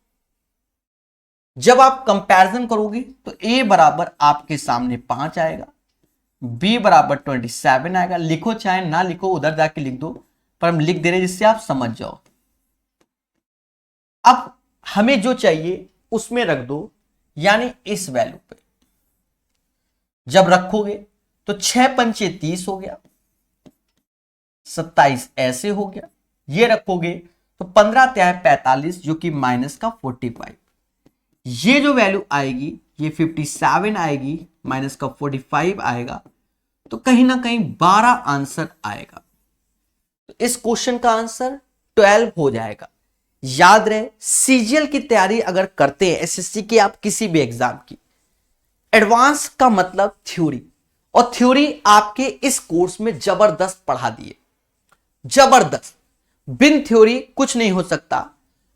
जब आप कंपैरिजन करोगे तो a बराबर आपके सामने 5 आएगा, b बराबर 27 आएगा। लिखो चाहे ना लिखो, उधर जाके लिख दो, पर हम लिख दे रहे जिससे आप समझ जाओ। अब हमें जो चाहिए उसमें रख दो, यानी इस वैल्यू पे जब रखोगे तो 6 पंचे 30 हो गया, 27 ऐसे हो गया। ये रखोगे तो 15 त्याय 45, जो कि माइनस का 45। ये जो वैल्यू आएगी ये 57 आएगी, माइनस का 45 आएगा, तो कहीं ना कहीं 12 आंसर आएगा। तो इस क्वेश्चन का आंसर 12 हो जाएगा। याद रहे, सीजीएल की तैयारी अगर करते हैं, एसएससी की, आप किसी भी एग्जाम की, एडवांस का मतलब थ्योरी, और थ्योरी आपके इस कोर्स में जबरदस्त पढ़ा दिए, जबरदस्त। बिन थ्योरी कुछ नहीं हो सकता।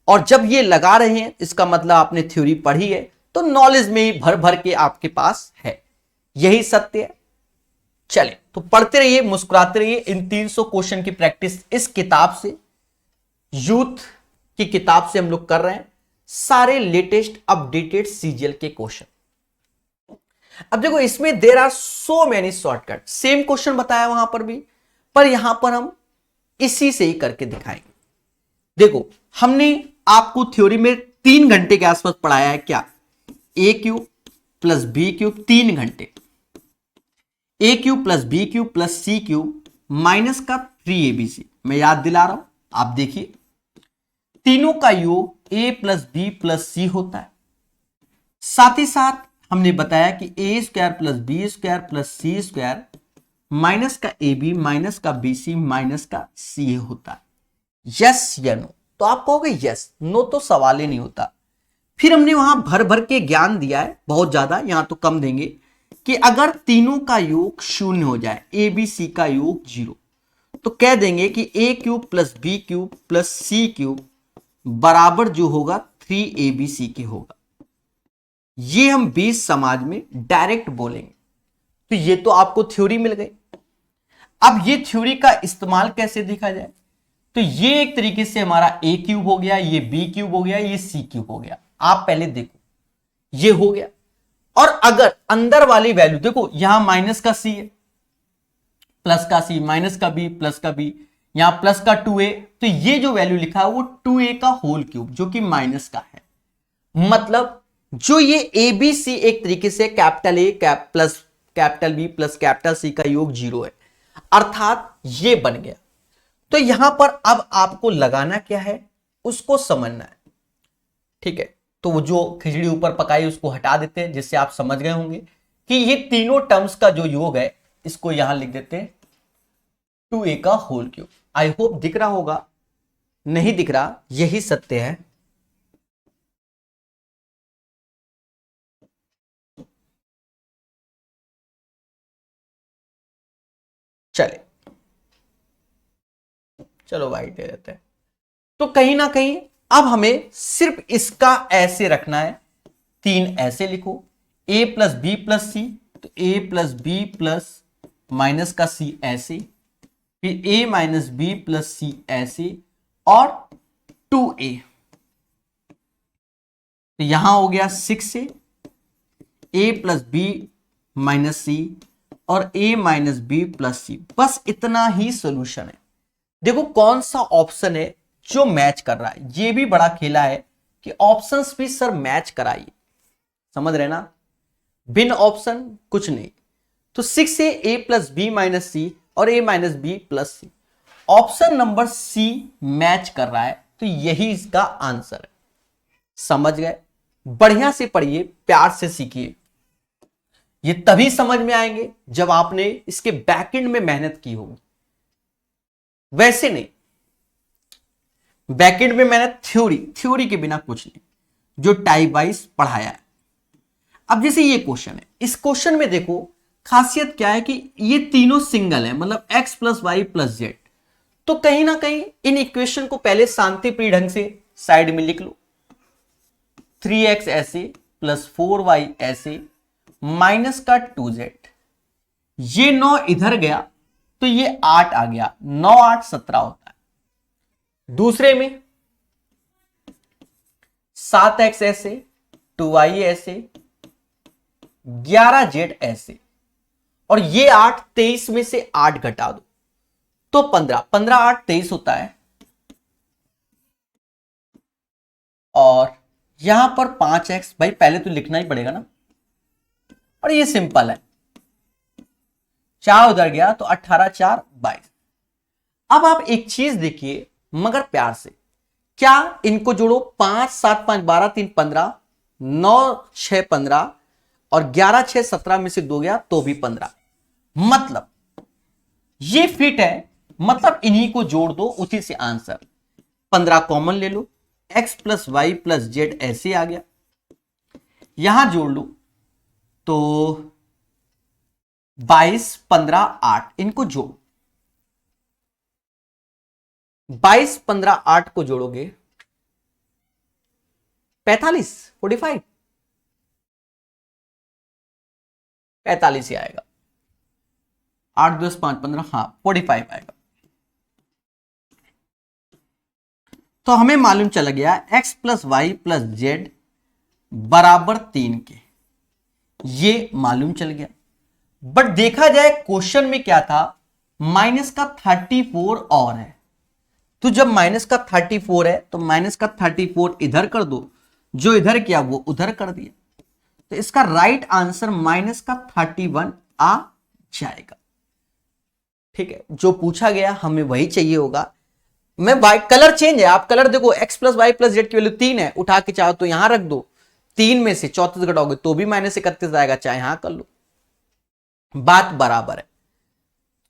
और जब ये लगा रहे हैं इसका मतलब आपने थ्योरी पढ़ी है, तो नॉलेज में ही भर भर के आपके पास है, यही सत्य है। चले तो पढ़ते रहिए, मुस्कुराते रहिए। इन 300 क्वेश्चन की प्रैक्टिस इस किताब से, यूथ की किताब से हम लोग कर रहे हैं, सारे लेटेस्ट अपडेटेड सीजीएल के क्वेश्चन। अब देखो इसमें there are so many shortcut, same question बताया वहां पर भी, पर यहां पर हम इसी से ही करके दिखाएंगे। देखो हमने आपको थ्योरी में 3 घंटे के आसपास पढ़ाया है। क्या? a³ + b³ 3 घंटे, a³ + b³ + c³ माइनस का 3abc। मैं याद दिला रहा हूं, आप देखिए, तीनों का योग a + b + c होता है। साथ ही साथ हमने बताया कि a² + b² + c² माइनस का ab माइनस का bc माइनस का ca होता है। यस या नो? तो आप कहोगे यस, नो तो सवाल ही नहीं होता। फिर हमने वहां भर भर के ज्ञान दिया है, बहुत ज्यादा, यहां तो कम देंगे, कि अगर तीनों का योग 0 हो जाए, abc का योग 0, तो कह देंगे कि a³ + b³ + c³ बराबर जो होगा 3abc के होगा। ये हम 20 समाज में डायरेक्ट बोलेंगे। तो ये तो आपको थ्योरी मिल गई। अब ये थ्योरी का इस्तेमाल कैसे देखा जाए? तो ये एक तरीके से हमारा a क्यूब हो गया, ये b क्यूब हो गया, ये c क्यूब हो गया। आप पहले देखो ये हो गया। और अगर अंदर वाली वैल्यू देखो, यहां माइनस का c है, प्लस का c, माइनस का b, प्लस का b, यहां प्लस का 2a, तो ये जो वैल्यू लिखा है वो 2a का होल क्यूब जो कि माइनस का है। मतलब जो ये ए बी सी एक तरीके से capital A plus capital B plus capital C का योग 0 है, अर्थात ये बन गया। तो यहां पर अब आपको लगाना क्या है उसको समझना है, ठीक है। तो वो जो खिचड़ी ऊपर पकाई उसको हटा देते हैं, जिससे आप समझ गए होंगे कि ये तीनों टर्म्स का जो योग है इसको यहां लिख देते हैं 2a का होल क्यूब। आई होप दिख रहा होगा, नहीं दिख रहा यही सत्य है। चले चलो वाइट दे देते हैं। तो कहीं ना कहीं अब हमें सिर्फ इसका ऐसे रखना है, 3 ऐसे लिखो, a plus B plus C, तो a plus B plus minus का c ऐसे, फिर a minus B plus C ऐसे, और 2a, तो यहां हो गया 6a, a plus B minus C और a minus B plus C. बस इतना ही सोल्यूशन है। देखो कौन सा ऑप्शन है जो मैच कर रहा है, ये भी बड़ा खेला है कि ऑप्शंस भी सर मैच कराइए, समझ रहे ना, बिन ऑप्शन कुछ नहीं। तो 6a a plus B minus C और a minus B plus C, option number C match कर रहा है, तो यही इसका आंसर है। समझ गए? बढ़िया से पढ़िए, प्यार से सीखिए, ये तभी समझ में आएंगे जब आपने इसके बैकएंड में मेहनत की होगी। वैसे नहीं, बैकएंड में मेहनत थ्योरी के बिना कुछ नहीं, जो टाइप वाइज पढ़ाया है। अब जैसे ये क्वेश्चन है, इस क्वेश्चन में देखो खासियत क्या है कि ये तीनों सिंगल है, मतलब x plus y plus z. तो कहीं ना कहीं इन इक्वेशन को पहले शांतिप्रिय ढंग से साइड में लिख लो, 3x ऐसे प्लस 4y ऐसे माइनस का 2z, ये 9 इधर गया तो ये 8 आ गया, 9 8 17 होता है। दूसरे में 7x ऐसे, 2y ऐसे, 11z ऐसे, और ये 8 23 में से 8 घटा दो तो 15, 15 8 23 होता है। और यहां पर 5x, भाई पहले तो लिखना ही पड़ेगा ना, और ये सिंपल है, 4 उधर गया तो 18 4 22। अब आप एक चीज देखिए मगर प्यार से, क्या इनको जोड़ो, 5 7 5 12 3 15, 9 6 15 और 11 6 17 में से 2 गया तो भी 15, मतलब ये फिट है, मतलब इन्हीं को जोड़ दो उसी से आंसर। 15 कॉमन ले लो, x plus y plus z ऐसे आ गया, यहां जोड़ लो तो 22 15 8, इनको जोड़ो, 22 15 8 को जोड़ोगे 45 45 45 ही आएगा, 8 10 5 15, हाँ 45 आएगा। तो हमें मालूम चला गया x plus y plus z बराबर 3 के, ये मालूम चल गया। बट देखा जाए क्वेश्चन में क्या था, माइनस का 34 और है, तो जब माइनस का 34 है तो माइनस का 34 इधर कर दो, जो इधर किया वो उधर कर दिया, तो इसका राइट आंसर माइनस का 31 आ जाएगा। ठीक है, जो पूछा गया हमें वही चाहिए होगा। मैं वाइट कलर चेंज है, आप कलर देखो, x plus y plus z की वैल्यू 3 है, उठा के चाहो तो यहां रख दो, 3 में से 34 घटाओगे तो भी माइनस 31 आएगा, चाहे यहां कर लो, बात बराबर है।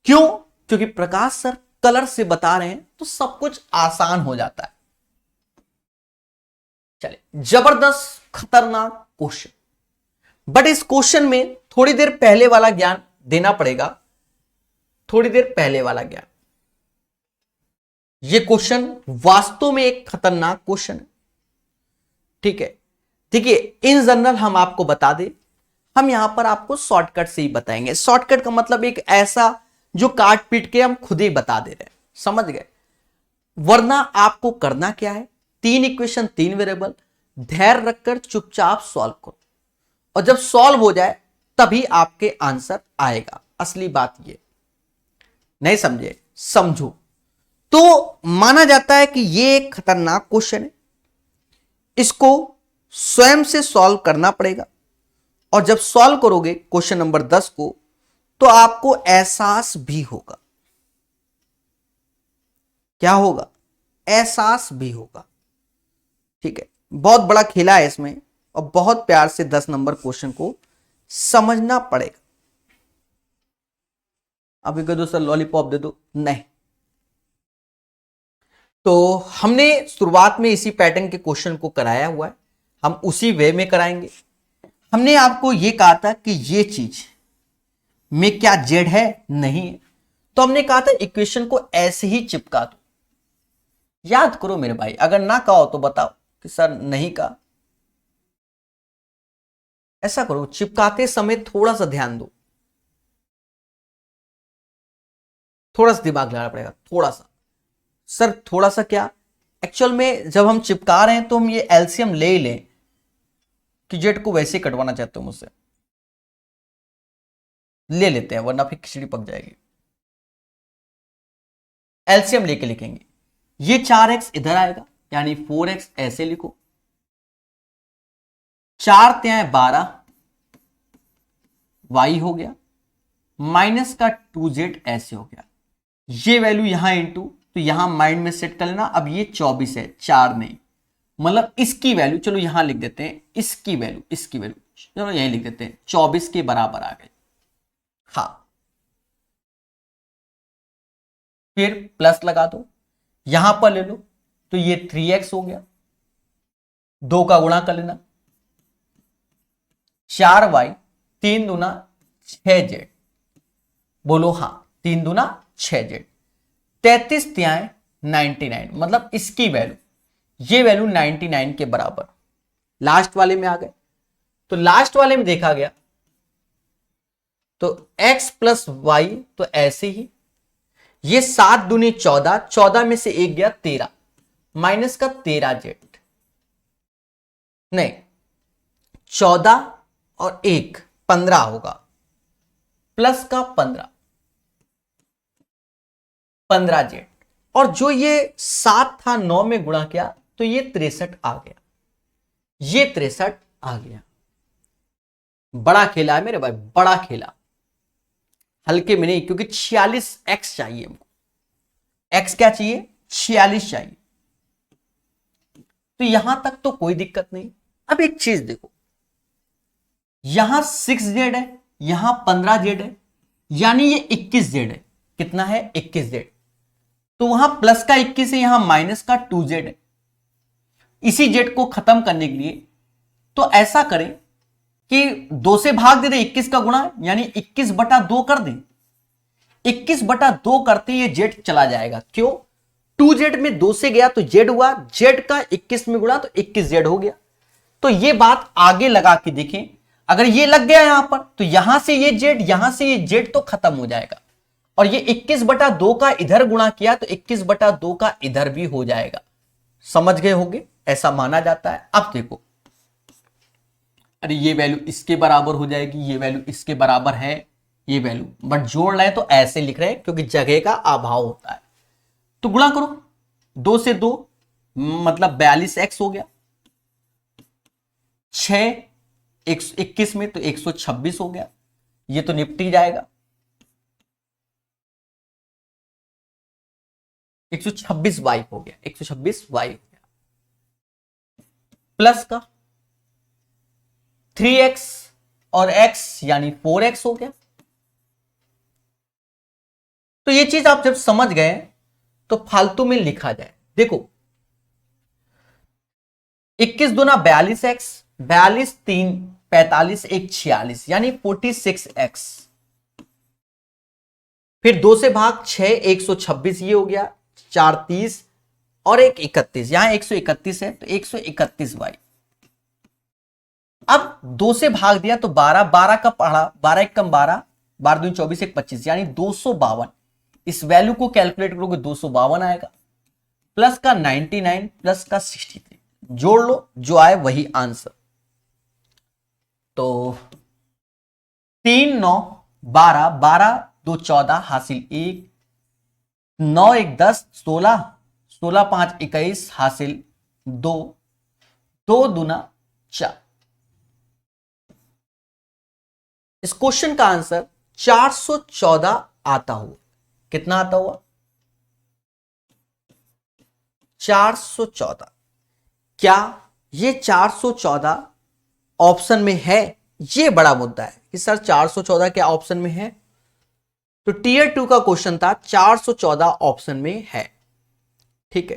क्यों? क्योंकि प्रकाश सर कलर से बता रहे हैं तो सब कुछ आसान हो जाता है। चले, जबरदस्त खतरनाक क्वेश्चन, बट इस क्वेश्चन में थोड़ी देर पहले वाला ज्ञान देना पड़ेगा, थोड़ी देर पहले वाला ज्ञान। यह क्वेश्चन वास्तव में एक खतरनाक क्वेश्चन है, ठीक है। देखिए इन जनरल हम आपको बता दें, हम यहां पर आपको शॉर्टकट से ही बताएंगे। शॉर्टकट का मतलब एक ऐसा जो काट पीट के हम खुद ही बता दे रहे हैं, समझ गए। वरना आपको करना क्या है, 3 इक्वेशन 3 वेरिएबल, धैर्य रखकर चुपचाप सॉल्व करो, और जब सॉल्व हो जाए तभी आपके आंसर आएगा। असली बात ये, नहीं समझे? समझो। तो माना जाता है कि ये एक खतरनाक क्वेश्चन है, इसको स्वयं से सॉल्व करना पड़ेगा, और जब सॉल्व करोगे क्वेश्चन नंबर 10 को तो आपको एहसास भी होगा। क्या होगा? एहसास भी होगा। ठीक है, बहुत बड़ा खेला है इसमें, और बहुत प्यार से 10 नंबर क्वेश्चन को समझना पड़ेगा। अभी कह दो सर लॉलीपॉप दे दो, नहीं। तो हमने शुरुआत में इसी पैटर्न के क्वेश्चन को कराया हुआ है, हम उसी वे में कराएंगे। हमने आपको यह कहा था कि ये चीज में क्या जेड है, नहीं है, तो हमने कहा था इक्वेशन को ऐसे ही चिपका दो। याद करो मेरे भाई, अगर ना कहो तो बताओ कि सर नहीं कहा। ऐसा करो, चिपकाते समय थोड़ा सा ध्यान दो, थोड़ा सा दिमाग लगाना पड़ेगा, थोड़ा सा। सर थोड़ा सा क्या, एक्चुअल में जब हम चिपका रहे हैं तो हम ये एलसीएम ले ही लें कि जेड को वैसे ही कटवाना चाहते हो मुझसे, ले लेते हैं, वरना फिर खिचड़ी पक जाएगी। एलसीएम लेके लिखेंगे, ये 4x इधर आएगा, यानी 4x ऐसे लिखो, 4 त्यां 12 y हो गया, माइनस का 2z ऐसे हो गया। ये वैल्यू यहां इंटू, तो यहां माइंड में सेट कर लेना। अब ये 24 है, 4 नहीं, मतलब इसकी वैल्यू, चलो यहां लिख देते हैं, इसकी वैल्यू चलो यहीं लिख देते हैं, 24 के बराबर आ गए। हाँ, फिर प्लस लगा दो, यहां पर ले लो, तो ये 3x हो गया, 2 का गुणा कर लेना, 4y, 3 दूना 6z, बोलो हाँ, 3 दूना 6z, 33 त्यां 99, मतलब इसकी वैल्यू, ये वैल्यू 99 के बराबर। लास्ट वाले में आ गए, तो लास्ट वाले में देखा गया तो x प्लस वाई, तो ऐसे ही ये 7 दूनी 14, 14 में से 1 गया 13, माइनस का 13z, नहीं 14 और 1 15 होगा, प्लस का 15z, और जो ये 7 था 9 में गुणा किया तो ये 63 आ गया, ये 63 आ गया। बड़ा खेला है मेरे भाई, बड़ा खेला, हल्के में नहीं, क्योंकि 46x चाहिए हमको। x क्या चाहिए? 46 चाहिए। तो यहां तक तो कोई दिक्कत नहीं। अब एक चीज देखो, यहां 6z है, यहां 15z है, यानी ये 21z है। कितना है? 21z। तो वहां प्लस का 21 है, यहां माइनस का 2z है। इसी z को खत्म करने के लिए तो ऐसा करें कि 2 से भाग दे दे, 21 का गुणा, यानी 21/2 कर दें। 21/2 करते ये z चला जाएगा। क्यों? 2z में 2 से गया तो z हुआ, z का 21 में गुणा तो 21z हो गया। तो ये बात आगे लगा के देखें, अगर ये लग गया यहां पर तो यहां से ये z, यहां से ये z तो खत्म हो जाएगा, और ये 21/2 का इधर गुणा किया तो 21/2 का इधर भी हो जाएगा। समझ गए होंगे, ऐसा माना जाता है। अब देखो, अरे ये वैल्यू इसके बराबर हो जाएगी, ये वैल्यू इसके बराबर है, ये वैल्यू, बट जोड़ रहे हैं तो ऐसे लिख रहे हैं क्योंकि जगह का अभाव होता है। तो गुणा करो, 2 से 2 मतलब 42x हो गया, 6 21 में तो 126 हो गया, ये तो निपटी जाएगा। 126y हो गया, 126y हो गया, प्लस का 3x और x यानी 4x हो गया। तो ये चीज आप जब समझ गए तो फालतू में लिखा जाए। देखो 21 दूना 42x, 42 3 45 1 46, यानी 46x। फिर 2 से भाग 6 126, ये हो गया, 4 30 और 1 31, यहां 131 है तो 131y। अब 2 से भाग दिया तो 12, 12 का पढ़ा, 12 1 कम 12, 12 दूनी 24 1 25, यानी 252। इस वैल्यू को कैलकुलेट करोगे 252 आएगा। प्लस का 99 प्लस का 63 जोड़ लो, जो आए वही आंसर। तो 3 9 12, 12 2 14 हासिल 1, 9 1 10 16, 16 5 21 हासिल 2, 2 दूना 4। इस क्वेश्चन का आंसर 414 आता हुआ। कितना आता हुआ? 414। क्या ये 414 ऑप्शन में है? ये बड़ा मुद्दा है कि सर 414 क्या ऑप्शन में है? तो टीयर 2 का क्वेश्चन था, 414 ऑप्शन में है। ठीक है,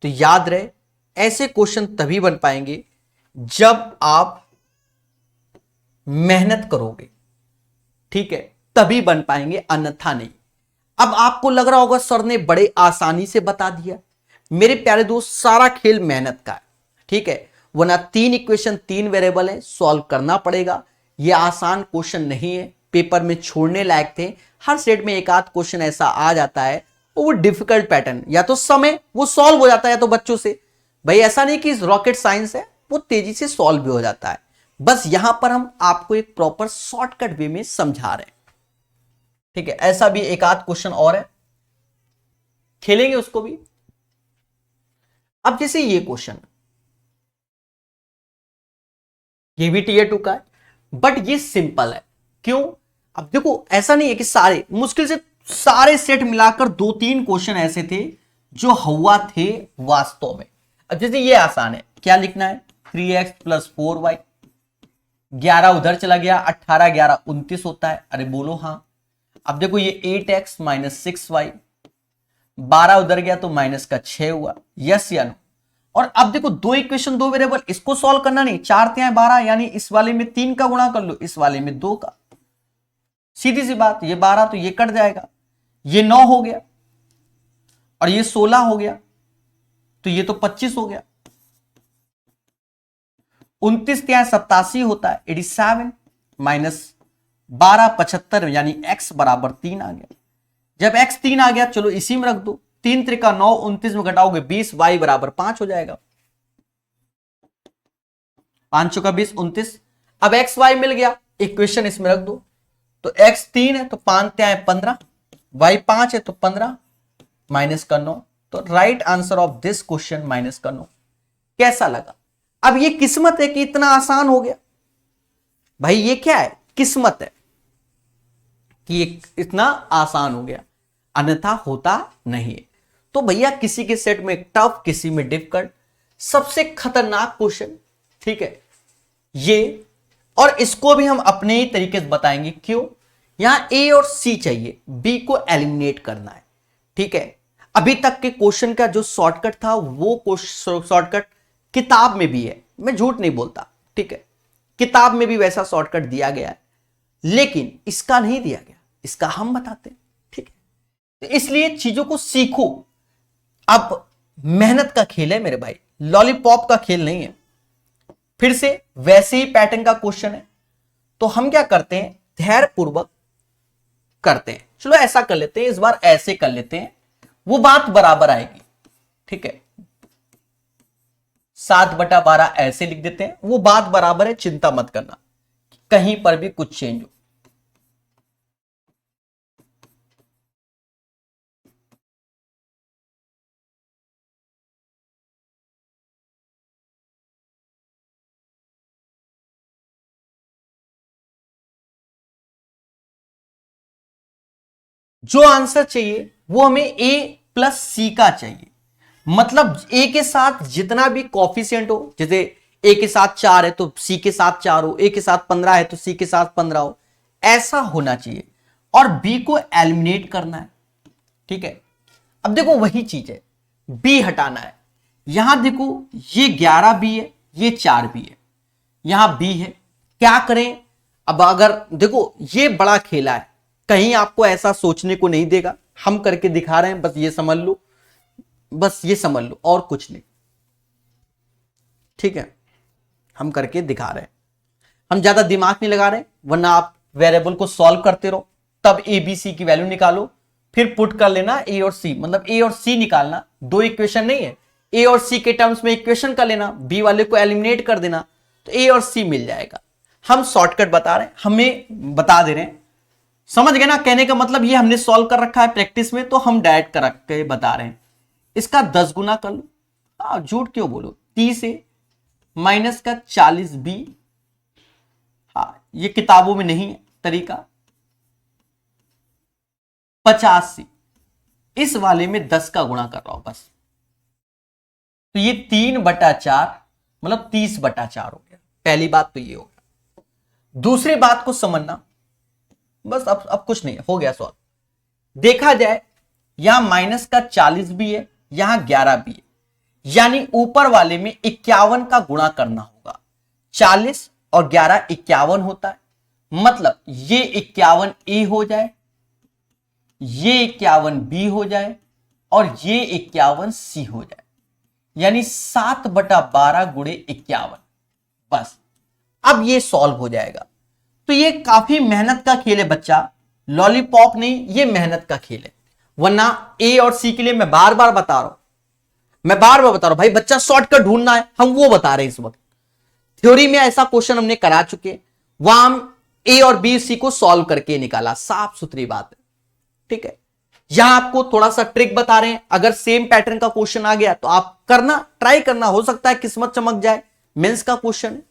तो याद रहे ऐसे क्वेश्चन तभी बन पाएंगे जब आप मेहनत करोगे। ठीक है, तभी बन पाएंगे, अन्यथा नहीं। अब आपको लग रहा होगा सर ने बड़े आसानी से बता दिया। मेरे प्यारे दोस्त, सारा खेल मेहनत का है। ठीक है, वरना 3 इक्वेशन 3 वेरिएबल है, सॉल्व करना पड़ेगा। यह आसान क्वेश्चन नहीं है, पेपर में छोड़ने लायक थे। हर सेट में एक आध क्वेश्चन ऐसा आ जाता है वो डिफिकल्ट पैटर्न, या तो समय वो सॉल्व हो जाता है या तो बच्चों से। भाई ऐसा नहीं कि रॉकेट साइंस है, वो तेजी से सॉल्व भी हो जाता है। बस यहां पर हम आपको एक प्रॉपर शॉर्टकट वे में समझा रहे हैं। ठीक है, ऐसा भी एक आध क्वेश्चन और है, खेलेंगे उसको भी। अब जैसे ये क्वेश्चन, ये भी टीयर 2 का है, बट ये सिंपल है। क्यों? अब देखो ऐसा नहीं है कि सारे, मुश्किल से सारे सेट मिलाकर 2-3 क्वेश्चन ऐसे थे जो हुआ थे वास्तव में। अब जैसे ये आसान है, क्या लिखना है? 3x + 4y, 11 उधर चला गया, 18 11 29 होता है। अरे बोलो हाँ। अब देखो ये 8x - 6y, 12 उधर गया तो माइनस का 6 हुआ। यस या नो? और अब देखो 2 इक्वेशन 2 वेरिएबल, इसको सॉल्व करना नहीं, 4 3 12, यानी इस वाले में 3 का गुणा कर लो, इस वाले में 2 का। सीधी सी बात, ये 12 तो ये कट जाएगा, ये 9 हो गया और ये 16 हो गया, तो ये तो 25 हो गया। 29 3 87 होता है, 87 माइनस 12 75, यानी x बराबर 3 आ गया। जब x 3 आ गया, चलो इसी में रख दो, 3 3 9, 29 में घटाओगे 20, y बराबर 5 हो जाएगा। 5 का 20 29। अब x y मिल गया, इक्वेशन इसमें रख दो। तो x 3 है तो 5 3 15, y 5 है तो 15 माइनस का 9। तो right answer of this question minus का 9। कैसा लगा? अब ये किस्मत है कि इतना आसान हो गया। भाई ये क्या है? किस्मत है कि ये इतना आसान हो गया, अन्यथा होता नहीं है। तो भैया किसी के सेट में टफ, किसी में डिफिकल्ट, सबसे खतरनाक क्वेश्चन, ठीक है ये। और इसको भी हम अपने ही तरीके से बताएंगे। क्यों? यहां ए और सी चाहिए, बी को एलिमिनेट करना है। ठीक है, अभी तक के क्वेश्चन का जो शॉर्टकट था वो शॉर्टकट किताब में भी है, मैं झूठ नहीं बोलता। ठीक है, किताब में भी वैसा शॉर्टकट दिया गया है, लेकिन इसका नहीं दिया गया, इसका हम बताते हैं। ठीक है, तो इसलिए चीजों को सीखो। अब मेहनत का खेल है मेरे भाई, लॉलीपॉप का खेल नहीं है। फिर से वैसे ही पैटर्न का क्वेश्चन है, तो हम क्या करते हैं, धैर्यपूर्वक करते हैं। चलो ऐसा कर लेते हैं, इस बार ऐसे कर लेते हैं, वो बात बराबर आएगी। ठीक है, 7/12 ऐसे लिख देते हैं, वो बात बराबर है, चिंता मत करना कहीं पर भी कुछ चेंज हो। जो आंसर चाहिए वो हमें a + c का चाहिए। मतलब a के साथ जितना भी कॉफिशिएंट हो, जैसे a के साथ 4 है तो c के साथ 4 हो, a के साथ 15 है तो c के साथ 15 हो, ऐसा होना चाहिए। और b को एलिमिनेट करना है। ठीक है, अब देखो वही चीज है, b हटाना है। यहां देखो ये 11 b है, ये 4 b है, यहां b है। क्या करें? अब अगर देखो ये बड़ा खेला है, कहीं आपको ऐसा सोचने को नहीं देगा, हम करके दिखा रहे हैं, बस ये समझ लो, बस ये समझ लो, और कुछ नहीं। ठीक है, हम करके दिखा रहे हैं, हम ज्यादा दिमाग नहीं लगा रहे, वरना आप वेरिएबल को सॉल्व करते रहो, तब ABC की वैल्यू निकालो, फिर पुट कर लेना ए और सी, मतलब ए और सी निकालना, दो इक्वेशन नहीं है, ए और सी के टर्म्स में इक्वेशन कर लेना, बी वाले को एलिमिनेट कर देना, तो ए और सी मिल जाएगा। हम शॉर्टकट बता रहे हैं, हमें बता दे रहे हैं, समझ गए ना? कहने का मतलब ये हमने सॉल्व कर रखा है प्रैक्टिस में, तो हम डायरेक्ट कर के बता रहे हैं। इसका 10 गुना कर लो, झूठ क्यों बोलो, 30 ए माइनस का 40 बी, हाँ ये किताबों में नहीं है तरीका, 50 सी, इस वाले में 10 का गुणा कर रहा हूं बस, तो ये 3/4 मतलब 30/4 हो गया। पहली बात तो ये हो गया। दूसरी बात को समझना, बस अब कुछ नहीं है, हो गया सॉल्व। देखा जाए यहां माइनस का 40 भी है, यहां 11 भी है, यानी ऊपर वाले में 51 का गुणा करना होगा। 40 और 11 51 होता है, मतलब ये 51 ए हो जाए, ये 51 बी हो जाए और ये 51 सी हो जाए, यानी 7/12 गुणे 51, बस अब ये सॉल्व हो जाएगा। तो ये काफी मेहनत का खेल है बच्चा, लॉलीपॉप नहीं, ये मेहनत का खेल है। वरना ए और सी के लिए मैं बार बार बता रहा हूं, भाई बच्चा शॉर्टकट ढूंढना है, हम वो बता रहे हैं इस वक्त। थ्योरी में ऐसा क्वेश्चन हमने करा चुके, वहां हम ए और बी सी को सॉल्व करके निकाला, साफ सुथरी बात है, ठीक है। यहां आपको थोड़ा सा ट्रिक बता रहे हैं, अगर सेम पैटर्न का क्वेश्चन आ गया तो आप करना, ट्राई करना, हो सकता है किस्मत चमक जाए। मेंस का क्वेश्चन है,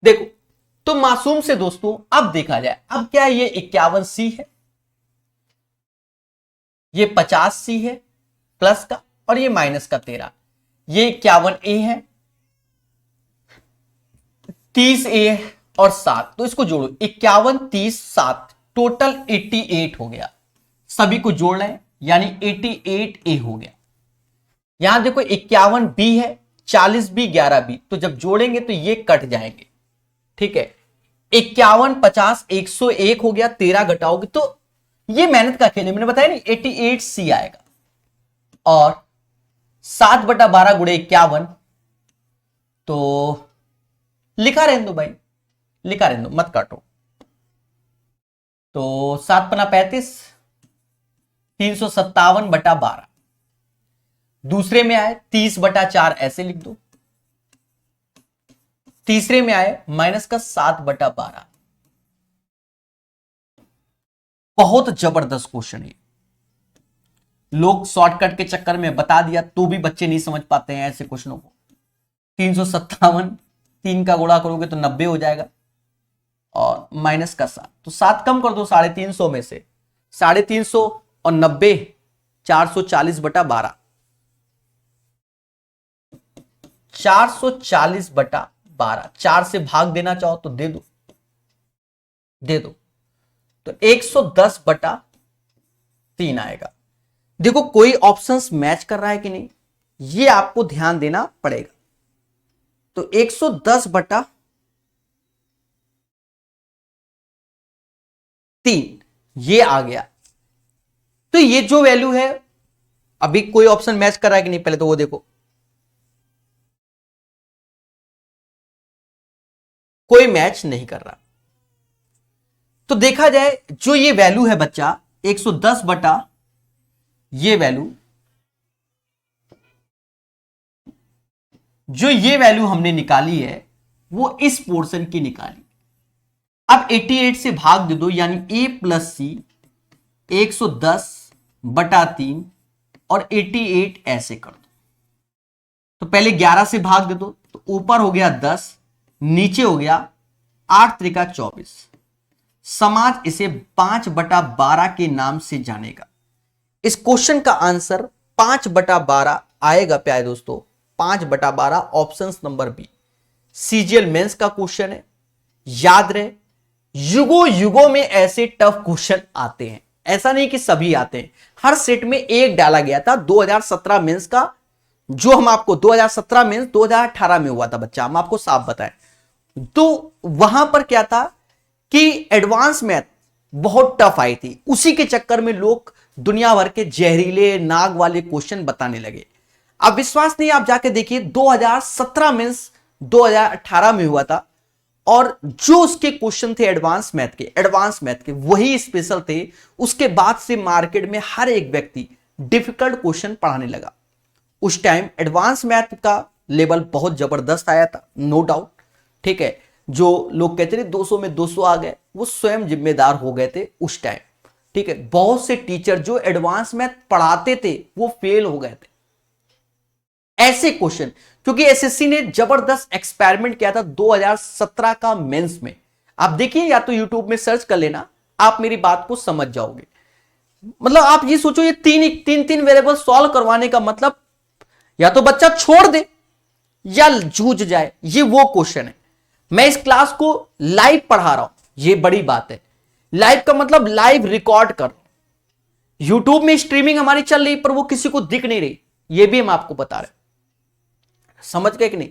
देखो तो मासूम से दोस्तों अब देखा जाए, अब क्या ये 51 सी है, ये 50 सी है प्लस का, और ये माइनस का 13, ये 51 ए है, 30 ए और 7, तो इसको जोड़ो, 51 30 7, टोटल 88 हो गया। सभी को जोड़ लें, यानी 88 ए हो गया। यहां देखो 51 बी है, 40 बी 11 बी, तो जब जोड़ेंगे तो ये कट जाएंगे, ठीक है। 51 50 101 हो गया, 13 घटाओगे तो ये मेहनत का खेल है, मैंने बताया नहीं, 88 सी आएगा। और 7/12 गुणे 51, तो लिखा रहने दो भाई, लिखा रहने दो, मत काटो। तो 7 पना 35, 357/12। दूसरे में आए 30/4, ऐसे लिख दो। तीसरे में आए माइनस का 7/12। बहुत जबरदस्त क्वेश्चन है, लोग शॉर्टकट के चक्कर में बता दिया तो भी बच्चे नहीं समझ पाते हैं ऐसे क्वेश्चनों को। 357, 3 का गुणा करोगे तो 90 हो जाएगा, और माइनस का 7, तो 7 कम कर दो 350 में से, 350 और 90, 440/12, 440/12, 4 से भाग देना चाहो तो दे दो, तो 110/3 आएगा। देखो कोई ऑप्शंस मैच कर रहा है कि नहीं, ये आपको ध्यान देना पड़ेगा। तो 110/3 ये आ गया। तो ये जो वैल्यू है, अभी कोई ऑप्शन मैच कर रहा है कि नहीं, पहले तो वो देखो, कोई मैच नहीं कर रहा। तो देखा जाए जो ये वैल्यू है बच्चा 110 ये वैल्यू, जो ये वैल्यू हमने निकाली है वो इस पोर्शन की निकाली। अब 88 से भाग दे दो, यानी a प्लस सी 110/3 और 88 ऐसे कर दो। तो पहले 11 से भाग दे दो, तो ऊपर हो गया 10, नीचे हो गया 8 त्रिका 24। समाज इसे 5/12 के नाम से जानेगा। इस क्वेश्चन का आंसर 5/12 आएगा प्यारे दोस्तों, 5/12, option number B. CGL mains का क्वेश्चन है, याद रहे युगों युगों में ऐसे टफ क्वेश्चन आते हैं, ऐसा नहीं कि सभी आते हैं, हर सेट में एक डाला गया था। 2017 मेंस का, जो हम आपको 2017 मेंस 2018 में हुआ था बच्चा, हम आपको साफ बताएं, तो वहां पर क्या था कि एडवांस मैथ बहुत टफ आई थी, उसी के चक्कर में लोग दुनिया भर के जहरीले नाग वाले क्वेश्चन बताने लगे। अब विश्वास नहीं, आप जाके देखिए 2017 मींस 2018 में हुआ था, और जो उसके क्वेश्चन थे एडवांस मैथ के वही स्पेशल थे। उसके बाद से मार्केट में हर एक व्यक्ति डिफिकल्ट क्वेश्चन पढ़ाने लगा। उस टाइम एडवांस मैथ का लेवल बहुत जबरदस्त आया था, नो डाउट। ठीक है, जो लोग कहते थे 200 में 200 आ गए, वो स्वयं जिम्मेदार हो गए थे उस टाइम। ठीक है, बहुत से टीचर जो एडवांस मैथ पढ़ाते थे वो फेल हो गए थे ऐसे क्वेश्चन, क्योंकि एसएससी ने जबरदस्त एक्सपेरिमेंट किया था 2017 का मेंस में। आप देखिए, या तो यूट्यूब में सर्च कर लेना, आप मेरी बात को समझ जाओगे। मतलब आप ये सोचो, ये तीन वेरिएबल सॉल्व करवाने का मतलब या तो बच्चा छोड़ दे या जूझ जाए, ये वो क्वेश्चन है। मैं इस क्लास को लाइव पढ़ा रहा हूं, ये बड़ी बात है। लाइव का मतलब लाइव रिकॉर्ड कर। यूट्यूब में स्ट्रीमिंग हमारी चल रही पर वो किसी को दिख नहीं रही, ये भी हम आपको बता रहे हैं। समझ गए कि नहीं?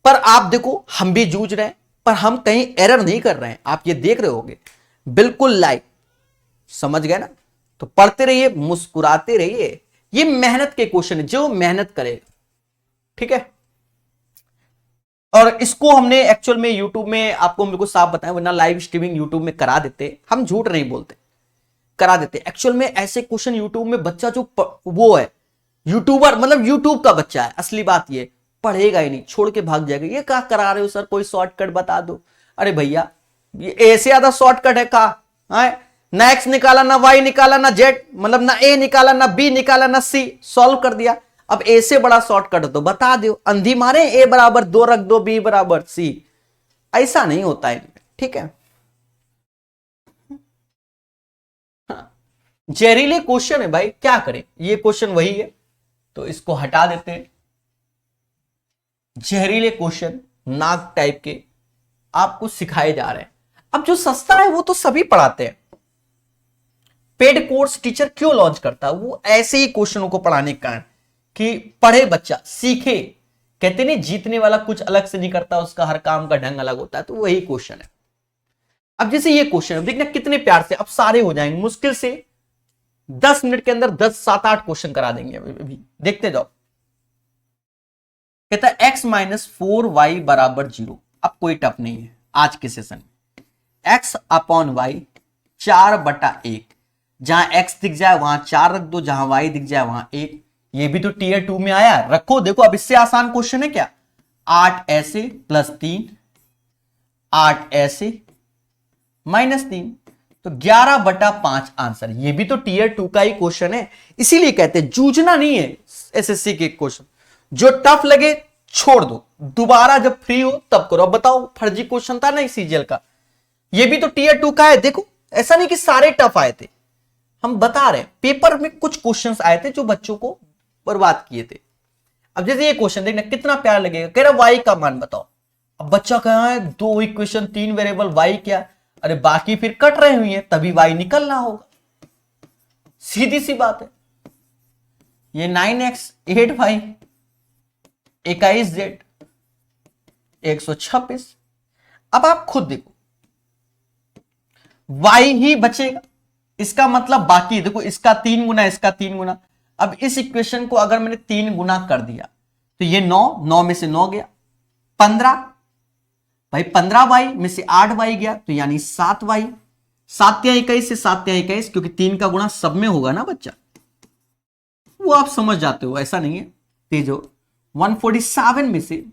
पर आप देखो, हम भी जूझ रहे हैं पर हम कहीं एरर नहीं कर रहे हैं, आप ये देख रहे होगे बिल्कुल लाइव। समझ गए ना? तो पढ़ते रहिए, मुस्कुराते रहिए। ये मेहनत के क्वेश्चन है, जो मेहनत करेगा। ठीक है, और इसको हमने एक्चुअल में यूट्यूब में आपको बिल्कुल साफ बताया, वरना लाइव स्ट्रीमिंग यूट्यूब में करा देते, हम झूठ नहीं बोलते, करा देते। एक्चुअल में ऐसे क्वेश्चन यूट्यूब में बच्चा जो वो है यूट्यूबर, मतलब यूट्यूब का बच्चा है, असली बात ये पढ़ेगा ही नहीं, छोड़ के भाग जाएगा। ये क्या करा रहे हो सर, कोई शॉर्टकट बता दो। अरे भैया, ये ऐसे ज्यादा शॉर्टकट है का? ना एक्स निकाला, ना वाई निकाला, ना जेड, मतलब ना ए निकाला, ना बी निकाला, ना सी, सॉल्व कर दिया। अब ए से बड़ा शॉर्टकट तो बता दो, अंधी मारे ए बराबर 2 रख दो, बी बराबर सी। ऐसा नहीं होता है। ठीक है, जहरीले क्वेश्चन है भाई, क्या करें, ये क्वेश्चन वही है तो इसको हटा देते हैं। जहरीले क्वेश्चन नाक टाइप के आपको सिखाए जा रहे हैं। अब जो सस्ता है वो तो सभी पढ़ाते हैं। पेड कोर्स टीचर क्यों लॉन्च करता है? वो ऐसे ही क्वेश्चनों को पढ़ाने के कारण कि पढ़े बच्चा, सीखे। कहते नहीं, जीतने वाला कुछ अलग से नहीं करता, उसका हर काम का ढंग अलग होता है, तो वही क्वेश्चन है। अब जैसे ये क्वेश्चन है, देखना कितने प्यार से, अब सारे हो जाएंगे मुश्किल से 10 मिनट के अंदर 10 7 8 क्वेश्चन करा देंगे। अभी देखते जाओ। कहता है x माइनस 4y बराबर 0। अब कोई टफ नहीं है आज के सेशन में। x अपॉन वाई 4/1, जहां x दिख जाए वहां 4 रख दो, जहां y दिख जाए वहां 1। ये भी तो टीयर 2 में आया, रखो। देखो अब इससे आसान क्वेश्चन है क्या? 8 ऐसे प्लस 3, 8 ऐसे माइनस 3, तो 11/5 आंसर। ये भी तो टीयर 2 का ही क्वेश्चन है। इसीलिए कहते हैं जूझना नहीं है एसएससी के क्वेश्चन, जो टफ लगे छोड़ दो, दोबारा जब फ्री हो तब करो। अब बताओ, फर्जी क्वेश्चन था ना सीजीएल का, ये भी तो टीयर 2 का है। देखो, ऐसा नहीं कि सारे टफ आए थे, हम बता रहे हैं पेपर में कुछ क्वेश्चंस आए थे जो बच्चों को बर्बाद किए थे। अब जैसे ये क्वेश्चन देखना कितना प्यार लगेगा, कह रहा वाई का मान बताओ। अब बच्चा कहा है 2 इक्वेशन 3 वेरिएबल, वाई क्या? अरे बाकी फिर कट रहे हुई है, तभी वाई निकलना होगा, सीधी सी बात है। ये 9x 8y 21z 126। अब आप खुद देखो, y ही बचेगा, इसका मतलब बाकी देखो, इसका 3 गुना, इसका 3 गुना। अब इस इक्वेशन को अगर मैंने 3 गुना कर दिया तो ये 9 में से 9 गया, 15 भाई, 15y में से 8y गया तो यानी 7y। 7 या 21 से 7 या 21, क्योंकि 3 का गुणा सब में होगा ना बच्चा, वो आप समझ जाते हो, ऐसा नहीं है तेज हो। 147 में से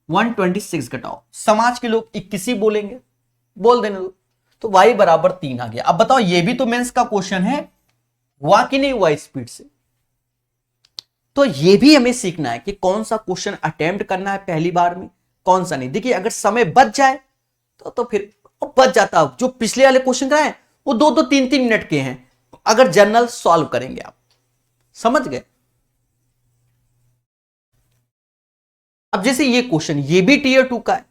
126 घटाओ, समाज के लोग 21 ही बोलेंगे, बोल देने दो, तो y बराबर 3 आ गया। अब बताओ, ये भी तो मेंस का क्वेश्चन है, हुआ कि नहीं हुआ स्पीड से? तो ये भी हमें सीखना है कि कौन सा क्वेश्चन अटेम्प्ट करना है पहली बार में, कौन सा नहीं। देखिए, अगर समय बच जाए तो फिर बच जाता। जो पिछले वाले क्वेश्चन कराए वो 2 3 मिनट के हैं, अगर जनरल सॉल्व करेंगे आप। समझ गए? अब जैसे ये क्वेश्चन, ये भी टीयर 2 का है।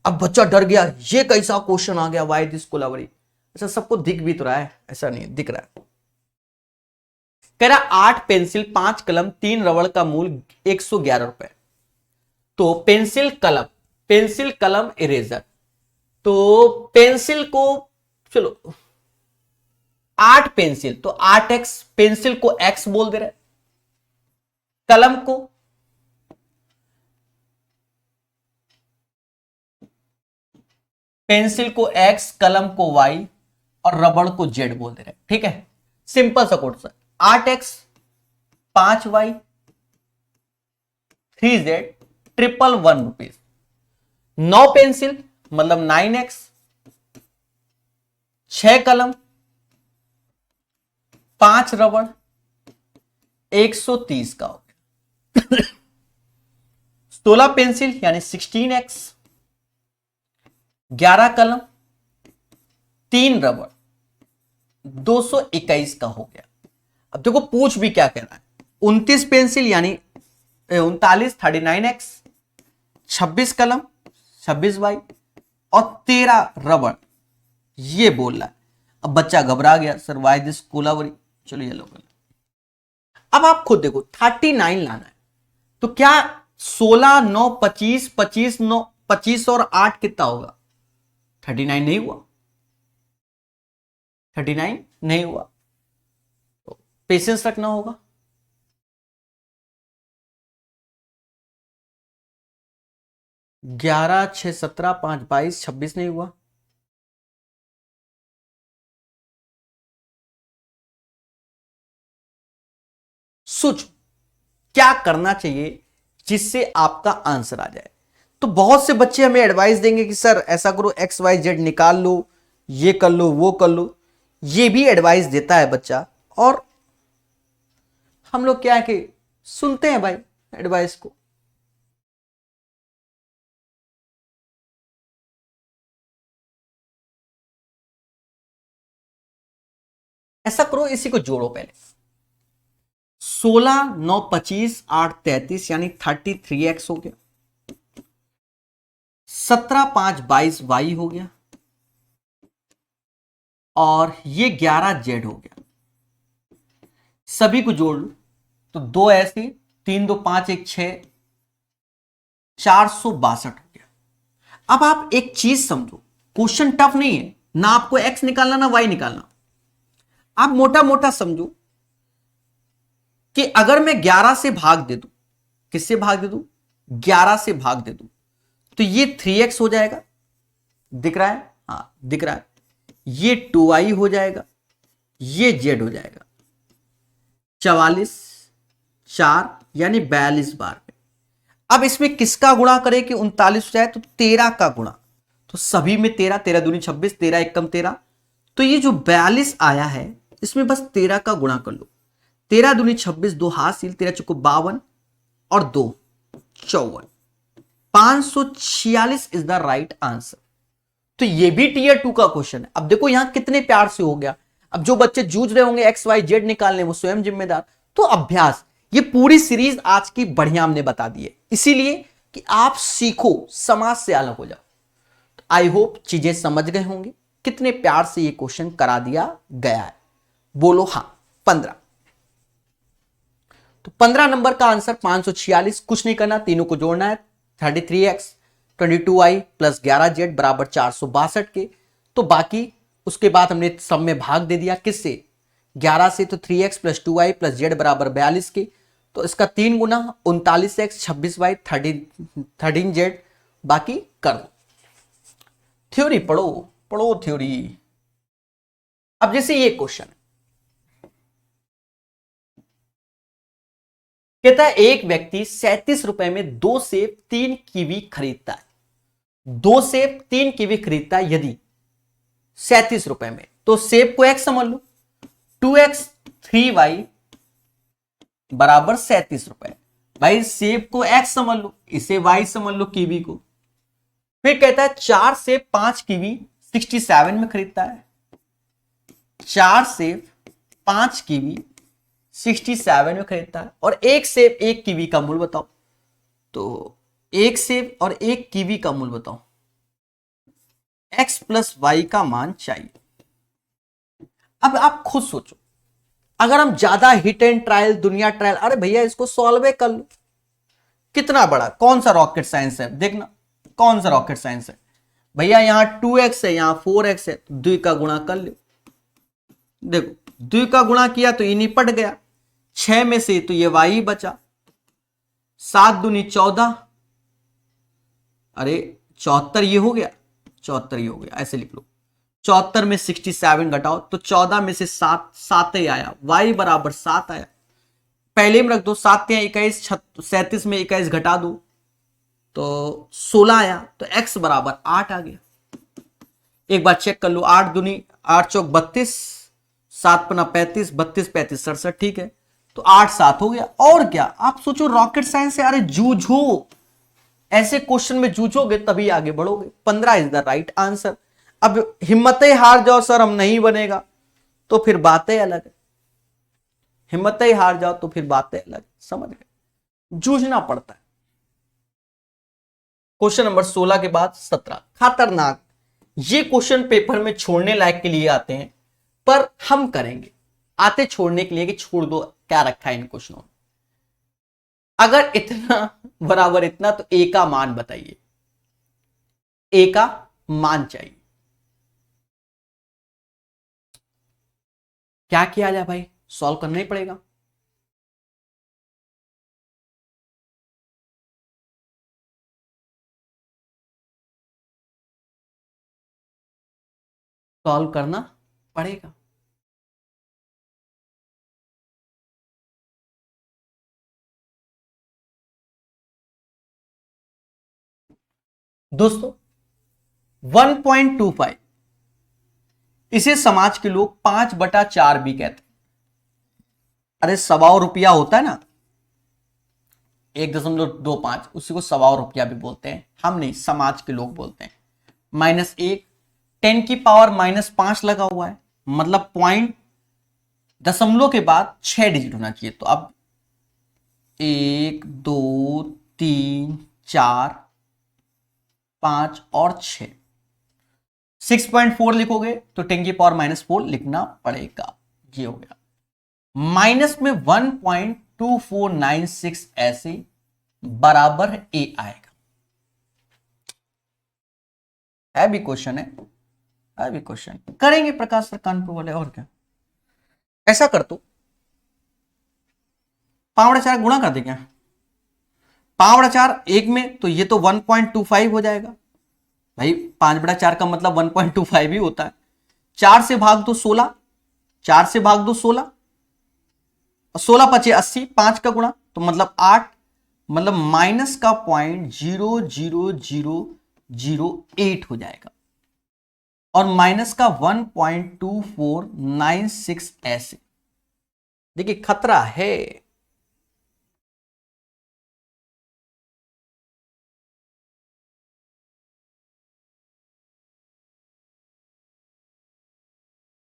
अब बच्चा डर गया, ये कैसा क्वेश्चन आ गया, वाई दिस कोलाबरी। अच्छा, सबको दिख भी तो रहा है, ऐसा नहीं दिख रहा है। कह रहा 8 पेंसिल 5 कलम 3 रबड़ का मूल 111 रुपए। तो पेंसिल कलम इरेजर, तो पेंसिल को, चलो 8 पेंसिल तो 8x, पेंसिल को x बोल दे रहे, कलम को पेंसिल को x, कलम को y और रबड़ को z बोल दे रहे हैं। ठीक है, सिंपल सा question. 8x 5y 3z 111 rupees. 9 pencil मतलब 9x, 6 कलम 5 रबड़ 130 का हो गया। 16 पेंसिल यानी 16x, 11 कलम 3 रबड़ 221 का हो गया। अब देखो पूछ भी क्या कह रहा है। 29 पेंसिल यानी 39 39x, 26 कलम 26y और 13 रबड़, ये बोल रहा है। अब बच्चा घबरा गया, सर वाई दिस कोलावरी। चलो ये लो, अब आप खुद देखो 39 लाना है तो क्या 16 9 25 25 9 25 और 8 कितना होगा? 39 नहीं हुआ, 39 नहीं हुआ। तो पेशेंस रखना होगा। ग्यारह 6 17 5 22 26 नहीं हुआ। सोचो क्या करना चाहिए जिससे आपका आंसर आ जाए। तो बहुत से बच्चे हमें एडवाइस देंगे कि सर ऐसा करो, एक्स वाई जेड निकाल लो, ये कर लो, वो कर लो। ये भी एडवाइस देता है बच्चा, और हम लोग क्या है कि सुनते हैं भाई एडवाइस को। ऐसा करो, इसी को जोड़ो पहले। 16 9 25 8 33 यानी 33x हो गया। 17 5 22 y हो गया, और ये 11 z हो गया। सभी को जोड़ लो तो 2 ऐसे, 3 2 5 1 6 462 हो गया। अब आप एक चीज समझो, क्वेश्चन टफ नहीं है ना, आपको x निकालना ना y निकालना। आप मोटा मोटा समझो कि अगर मैं 11 से भाग दे दूं, किससे भाग दे दूं? 11 से भाग दे दूं तो ये 3x हो जाएगा। दिख रहा है? हाँ दिख रहा है। ये 2y हो जाएगा, ये z हो जाएगा। 44 4 यानी 42 बार में। अब इसमें किसका गुणा करें कि 39 हो जाए? तो 13 का गुणा। तो सभी में 13, 13 दूनी 26, 13 एकम 13। तो ये जो 42 आया है इसमें बस 13 का गुणा कर लो। 13 दूनी 26, 2 हासिल, 13 चौको 52 और 2 54। 546 इज द राइट आंसर। तो ये भी टीयर 2 का क्वेश्चन है। अब देखो यहां कितने प्यार से हो गया। अब जो बच्चे जूझ रहे होंगे एक्स वाई जेड निकालने, वो स्वयं जिम्मेदार। तो अभ्यास, ये पूरी सीरीज आज की बढ़िया हमने बता दी है, इसीलिए कि आप सीखो, समाज से अलग हो जाओ। तो आई होप चीजें समझ गए होंगे। कितने प्यार से ये क्वेश्चन करा दिया गया है, बोलो हाँ। 15, तो 15 नंबर का आंसर 546। कुछ नहीं करना, तीनों को जोड़ना है। 33x 22y प्लस 11z बराबर 462 के। तो बाकी उसके बाद हमने सब में भाग दे दिया, किससे? 11 से। तो 3x plus 2y plus z बराबर 42 के। तो इसका 3 गुना 39x 26y 13z। बाकी कर दो। थ्योरी पढ़ो, पढ़ो थ्योरी। अब जैसे ये क्वेश्चन है, कहता है एक व्यक्ति 37 रुपए में 2 सेब 3 कीवी खरीदता है। 2 सेब 3 कीवी खरीदता है यदि 37 रुपए में, तो सेब को x समझ लो। 2x 3y बराबर 37 रुपए। भाई सेब को x समझ लो, इसे y समझ लो, कीवी को। फिर कहता है 4 सेब 5 कीवी 67 में खरीदता है। 4 सेब 5 कीवी 67 में खरीदता है, और एक सेब 1 कीवी का मूल्य बताओ। तो एक सेब और 1 कीवी का मूल्य बताओ। x प्लस वाई का मान चाहिए। अब आप खुद सोचो, अगर हम ज्यादा हिट एंड ट्रायल, दुनिया ट्रायल, अरे भैया इसको सॉल्व कर लो। कितना बड़ा, कौन सा रॉकेट साइंस है? देखना कौन सा रॉकेट साइंस है भैया। यहां 2x है, यहां 4x है, तो 2 का गुणा कर लो। देखो 2 का गुणा किया तो ये निपट गया। 6 में से तो ये y बचा। 7 दूनी 14, अरे 74 ये हो गया। 74 ही हो गया, ऐसे लिख लो। 74 में 67 घटाओ तो 14 में से 7 ही आया, y बराबर 7 आया। पहले में रख दो, 7 या 21, 37 में 21 घटा दो तो 16 आया, तो x बराबर 8 आ गया। एक बार चेक कर लो, 8 दूनी 8 चौक 32, 7 पना 35, 32 35 67, ठीक है, तो 8 7 हो गया। और क्या आप सोचो, रॉकेट साइंस से, अरे जूझो, ऐसे क्वेश्चन में जूझोगे तभी आगे बढ़ोगे। 15 इज द राइट आंसर। अब हिम्मतें हार जाओ सर हम नहीं बनेगा, तो फिर बातें अलग है। हिम्मतें हार जाओ तो फिर बातें अलग, समझ गए, जूझना पड़ता है। क्वेश्चन नंबर 16 के बाद 17, खतरनाक। ये क्वेश्चन पेपर में छोड़ने लायक के लिए आते हैं, पर हम करेंगे आते छोड़ने के लिए कि छोड़ दो, क्या रखा है इन क्वेश्चनों में। अगर इतना बराबर इतना तो ए का मान बताइए, ए का मान चाहिए। क्या किया जाए भाई, सॉल्व करना ही पड़ेगा। सॉल्व करना पड़ेगा। दोस्तों 1.25 इसे समाज के लोग 5/4 भी कहते हैं। अरे 125 रुपया होता है ना, 1.25, उसी को 125 रुपया भी बोलते हैं, हम नहीं, समाज के लोग बोलते हैं। -1, 10 की पावर -5 लगा हुआ है, मतलब पॉइंट दशमलव के बाद 6 डिजिट होना चाहिए। तो अब 1 2 3 4 5 और 6, 6.4 लिखोगे तो 10 की पावर -4 लिखना पड़ेगा। ये हो गया। माइनस में 1.2496 ऐसे बराबर ए आएगा। है भी क्वेश्चन है, भी क्वेश्चन करेंगे प्रकाश सर कानपुर वाले। और क्या, ऐसा कर तो 5/4 गुणा कर दे क्या, 5/4 1 में, तो ये तो 1.25 हो जाएगा भाई। 5/4 का मतलब 1.25 ही होता है। 4 से भाग दो 16, 4 से भाग दो 16, 16 × 5 = 80, 5 का गुणा तो मतलब 8, मतलब माइनस का पॉइंट 0.0008 हो जाएगा, और माइनस का 1.2496 ऐसे। देखिए खतरा है।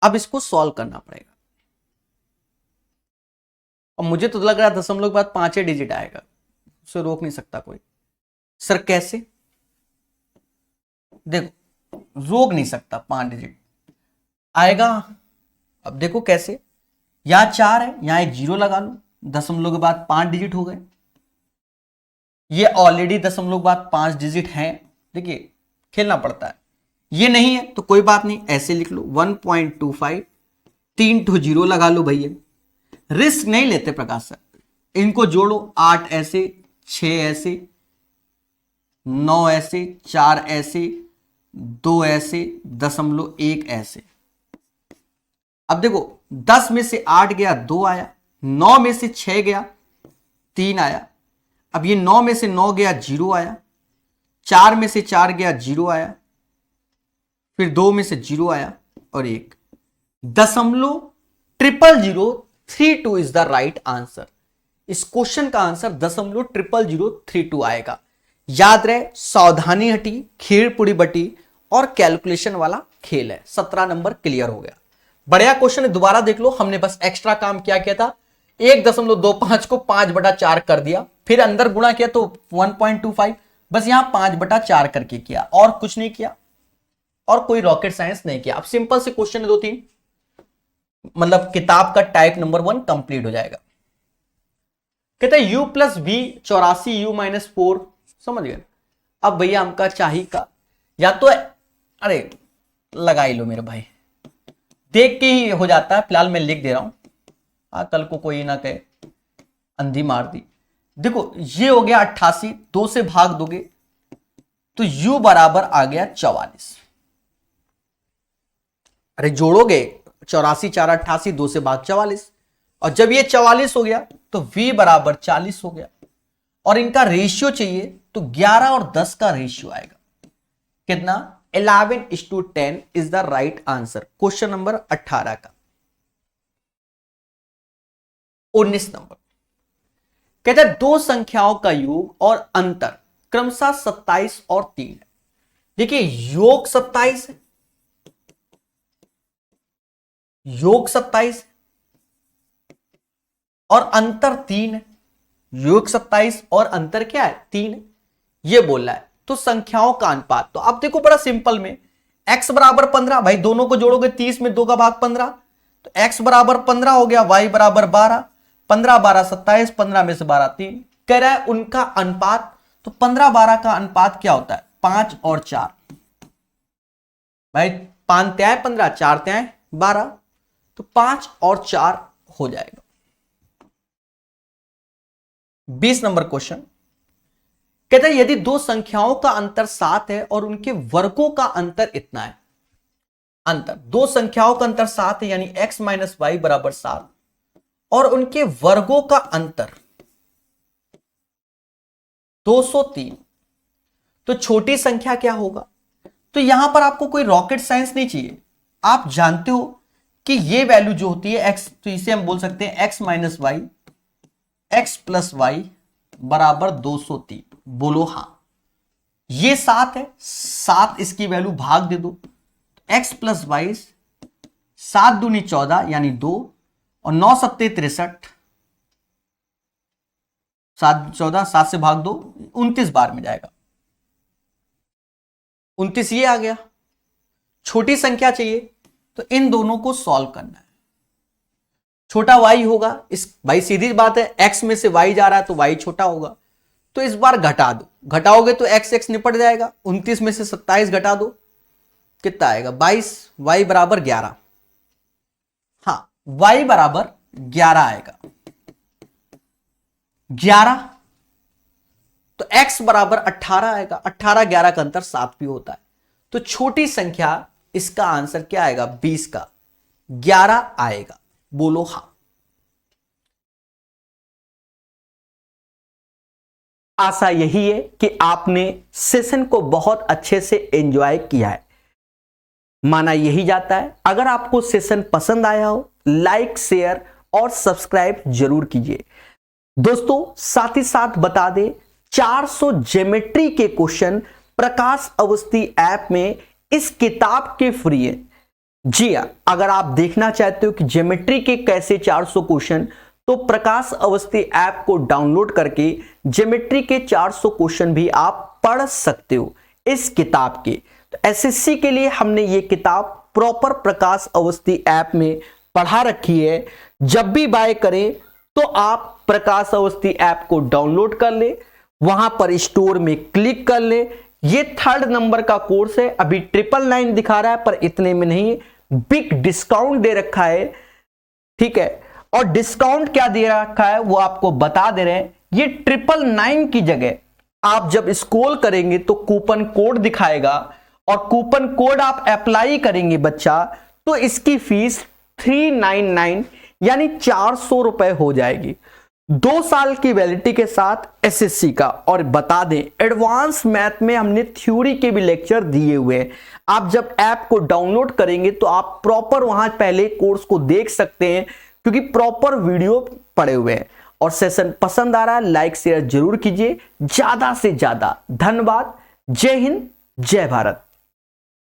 अब इसको सॉल्व करना पड़ेगा, और मुझे तो लग रहा है दशमलव के बाद 5 डिजिट आएगा, उसे रोक नहीं सकता कोई। सर कैसे, देखो रोक नहीं सकता, 5 डिजिट आएगा। अब देखो कैसे, यहां 4 है, यहां एक 0 लगा लो, दशमलव के बाद 5 डिजिट हो गए। ये ऑलरेडी दशमलव के बाद 5 डिजिट हैं। देखिए खेलना पड़ता है, ये नहीं है तो कोई बात नहीं, ऐसे लिख लो 1.25, 3 ठो 0 लगा लो भैया, रिस्क नहीं लेते प्रकाश सर। इनको जोड़ो, 8 ऐसे, 6 ऐसे, 9 ऐसे, 4 ऐसे, 2 ऐसे, 0.1 ऐसे। अब देखो 10 में से 8 गया 2 आया, 9 में से 6 गया 3 आया। अब ये 9 में से 9 गया 0 आया, 4 में से 4 गया 0 आया, फिर 2 में से 0 आया, और 1 0.00032 इज द राइट आंसर। इस क्वेश्चन का आंसर 0.00032 आएगा। याद रहे, सावधानी हटी, खीर पूरी बटी, और कैलकुलेशन वाला खेल है। 17 नंबर क्लियर हो गया। बढ़िया क्वेश्चन है, दोबारा देख लो। हमने बस एक्स्ट्रा काम क्या किया था, 1.25 को 5/4 कर दिया, फिर अंदर गुणा किया तो 1.25, बस यहां 5/4 करके किया, और कुछ नहीं किया, और कोई रॉकेट साइंस नहीं किया। अब सिंपल से क्वेश्चन है 2-3, मतलब किताब का टाइप नंबर 1 कंप्लीट हो जाएगा। कहते हैं u + v 84 u - 4, समझ गए। अब भैया हमका चाहिए का, या तो अरे लगा ही लो मेरे भाई, देख के ही हो जाता है। फिलहाल मैं लिख दे रहा हूं, कल को कोई ना कहे अंधी मार दी। देखो ये हो गया 88, 2 से भाग दोगे तो u बराबर आ गया 44। अरे जोड़ोगे 84 4 88, 2 से भाग 44, और जब ये 44 हो गया तो v बराबर 40 हो गया। और इनका रेशियो चाहिए तो 11 और 10 का रेशियो आएगा कितना, 11:10 is the right answer. Question number 18 का। 19 नंबर कहते हैं दो संख्याओं का योग और अंतर क्रमशः 27 और 3 है। देखिए योग 27 है, योग 27 और अंतर 3 है। योग 27 और अंतर क्या है, 3 है, ये बोल रहा है। तो संख्याओं का अनुपात, तो आप देखो बड़ा सिंपल में, x बराबर 15, भाई दोनों को जोड़ोगे 30 में 2 का भाग 15, तो x बराबर 15 हो गया, y बराबर 12, 15 12 27, 15 में से 12 3। कह रहा है उनका अनुपात, तो 15 12 का अनुपात क्या होता है, 5 और 4। भाई 5 त्याय 15, 4 त्याय 12, तो 5 और 4 हो जाएगा। 20 नंबर क्वेश्चन कहता है यदि दो संख्याओं का अंतर 7 है और उनके वर्गों का अंतर इतना है। अंतर, दो संख्याओं का अंतर 7 है यानी x माइनस वाई बराबर 7 और उनके वर्गों का अंतर 203, तो छोटी संख्या क्या होगा। तो यहां पर आपको कोई रॉकेट साइंस नहीं चाहिए, आप जानते हो कि ये वैल्यू जो होती है x, तो इसे हम बोल सकते हैं x minus y x plus y बराबर 203। बोलो हां, ये 7 है, 7 इसकी वैल्यू भाग दे दो, x प्लस वाई 7 दूनी 14 यानी 2 और 9 सत्ते 63, 7 14, 7 से भाग दो 29 बार में जाएगा, 29 ये आ गया। छोटी संख्या चाहिए तो इन दोनों को सॉल्व करना है। छोटा y होगा, इस भाई सीधी बात है, x में से y जा रहा है तो y छोटा होगा, तो इस बार घटा दो, घटाओगे तो x x निपट जाएगा। 29 में से 27 घटा दो, कितना आएगा 22, y बराबर 11। हाँ y बराबर 11 आएगा, 11, तो x बराबर 18 आएगा। 18 11 का अंतर 7 भी होता है, तो छोटी संख्या इसका आंसर क्या आएगा, 20 का 11 आएगा। बोलो हां। आशा यही है कि आपने सेशन को बहुत अच्छे से एंजॉय किया है, माना यही जाता है। अगर आपको सेशन पसंद आया हो, लाइक शेयर और सब्सक्राइब जरूर कीजिए। दोस्तों साथ ही साथ बता दें, 400 ज्योमेट्री के क्वेश्चन प्रकाश अवस्थी ऐप में इस किताब के फ्री है। जी हां, अगर आप देखना चाहते हो कि ज्योमेट्री के कैसे 400 क्वेश्चन, तो प्रकाश अवस्थी ऐप को डाउनलोड करके ज्योमेट्री के 400 क्वेश्चन भी आप पढ़ सकते हो इस किताब के। तो एसएससी के लिए हमने ये किताब प्रॉपर प्रकाश अवस्थी ऐप में पढ़ा रखी है। जब भी बाय करें तो आप प्रकाश अवस्थी ऐप को डाउनलोड कर ले, वहां पर स्टोर में क्लिक कर ले। ये 3rd नंबर का कोर्स है, अभी 999 दिखा रहा है पर इतने में नहीं, बिग डिस्काउंट दे रखा है, ठीक है। और डिस्काउंट क्या दे रखा है वो आपको बता दे रहे हैं। ये 999 की जगह आप जब स्क्रॉल करेंगे तो कूपन कोड दिखाएगा, और कूपन कोड आप अप्लाई करेंगे बच्चा, तो इसकी फीस 399 यानी 400 रुपए हो जाएगी, 2 साल की वैलिडिटी के साथ एसएससी का। और बता दें एडवांस मैथ में हमने थ्योरी के भी लेक्चर दिए हुए हैं। आप जब ऐप को डाउनलोड करेंगे तो आप प्रॉपर वहां पहले कोर्स को देख सकते हैं, क्योंकि प्रॉपर वीडियो पड़े हुए हैं। और सेशन पसंद आ रहा है, लाइक शेयर जरूर कीजिए ज्यादा से ज्यादा। धन्यवाद। जय हिंद, जय भारत।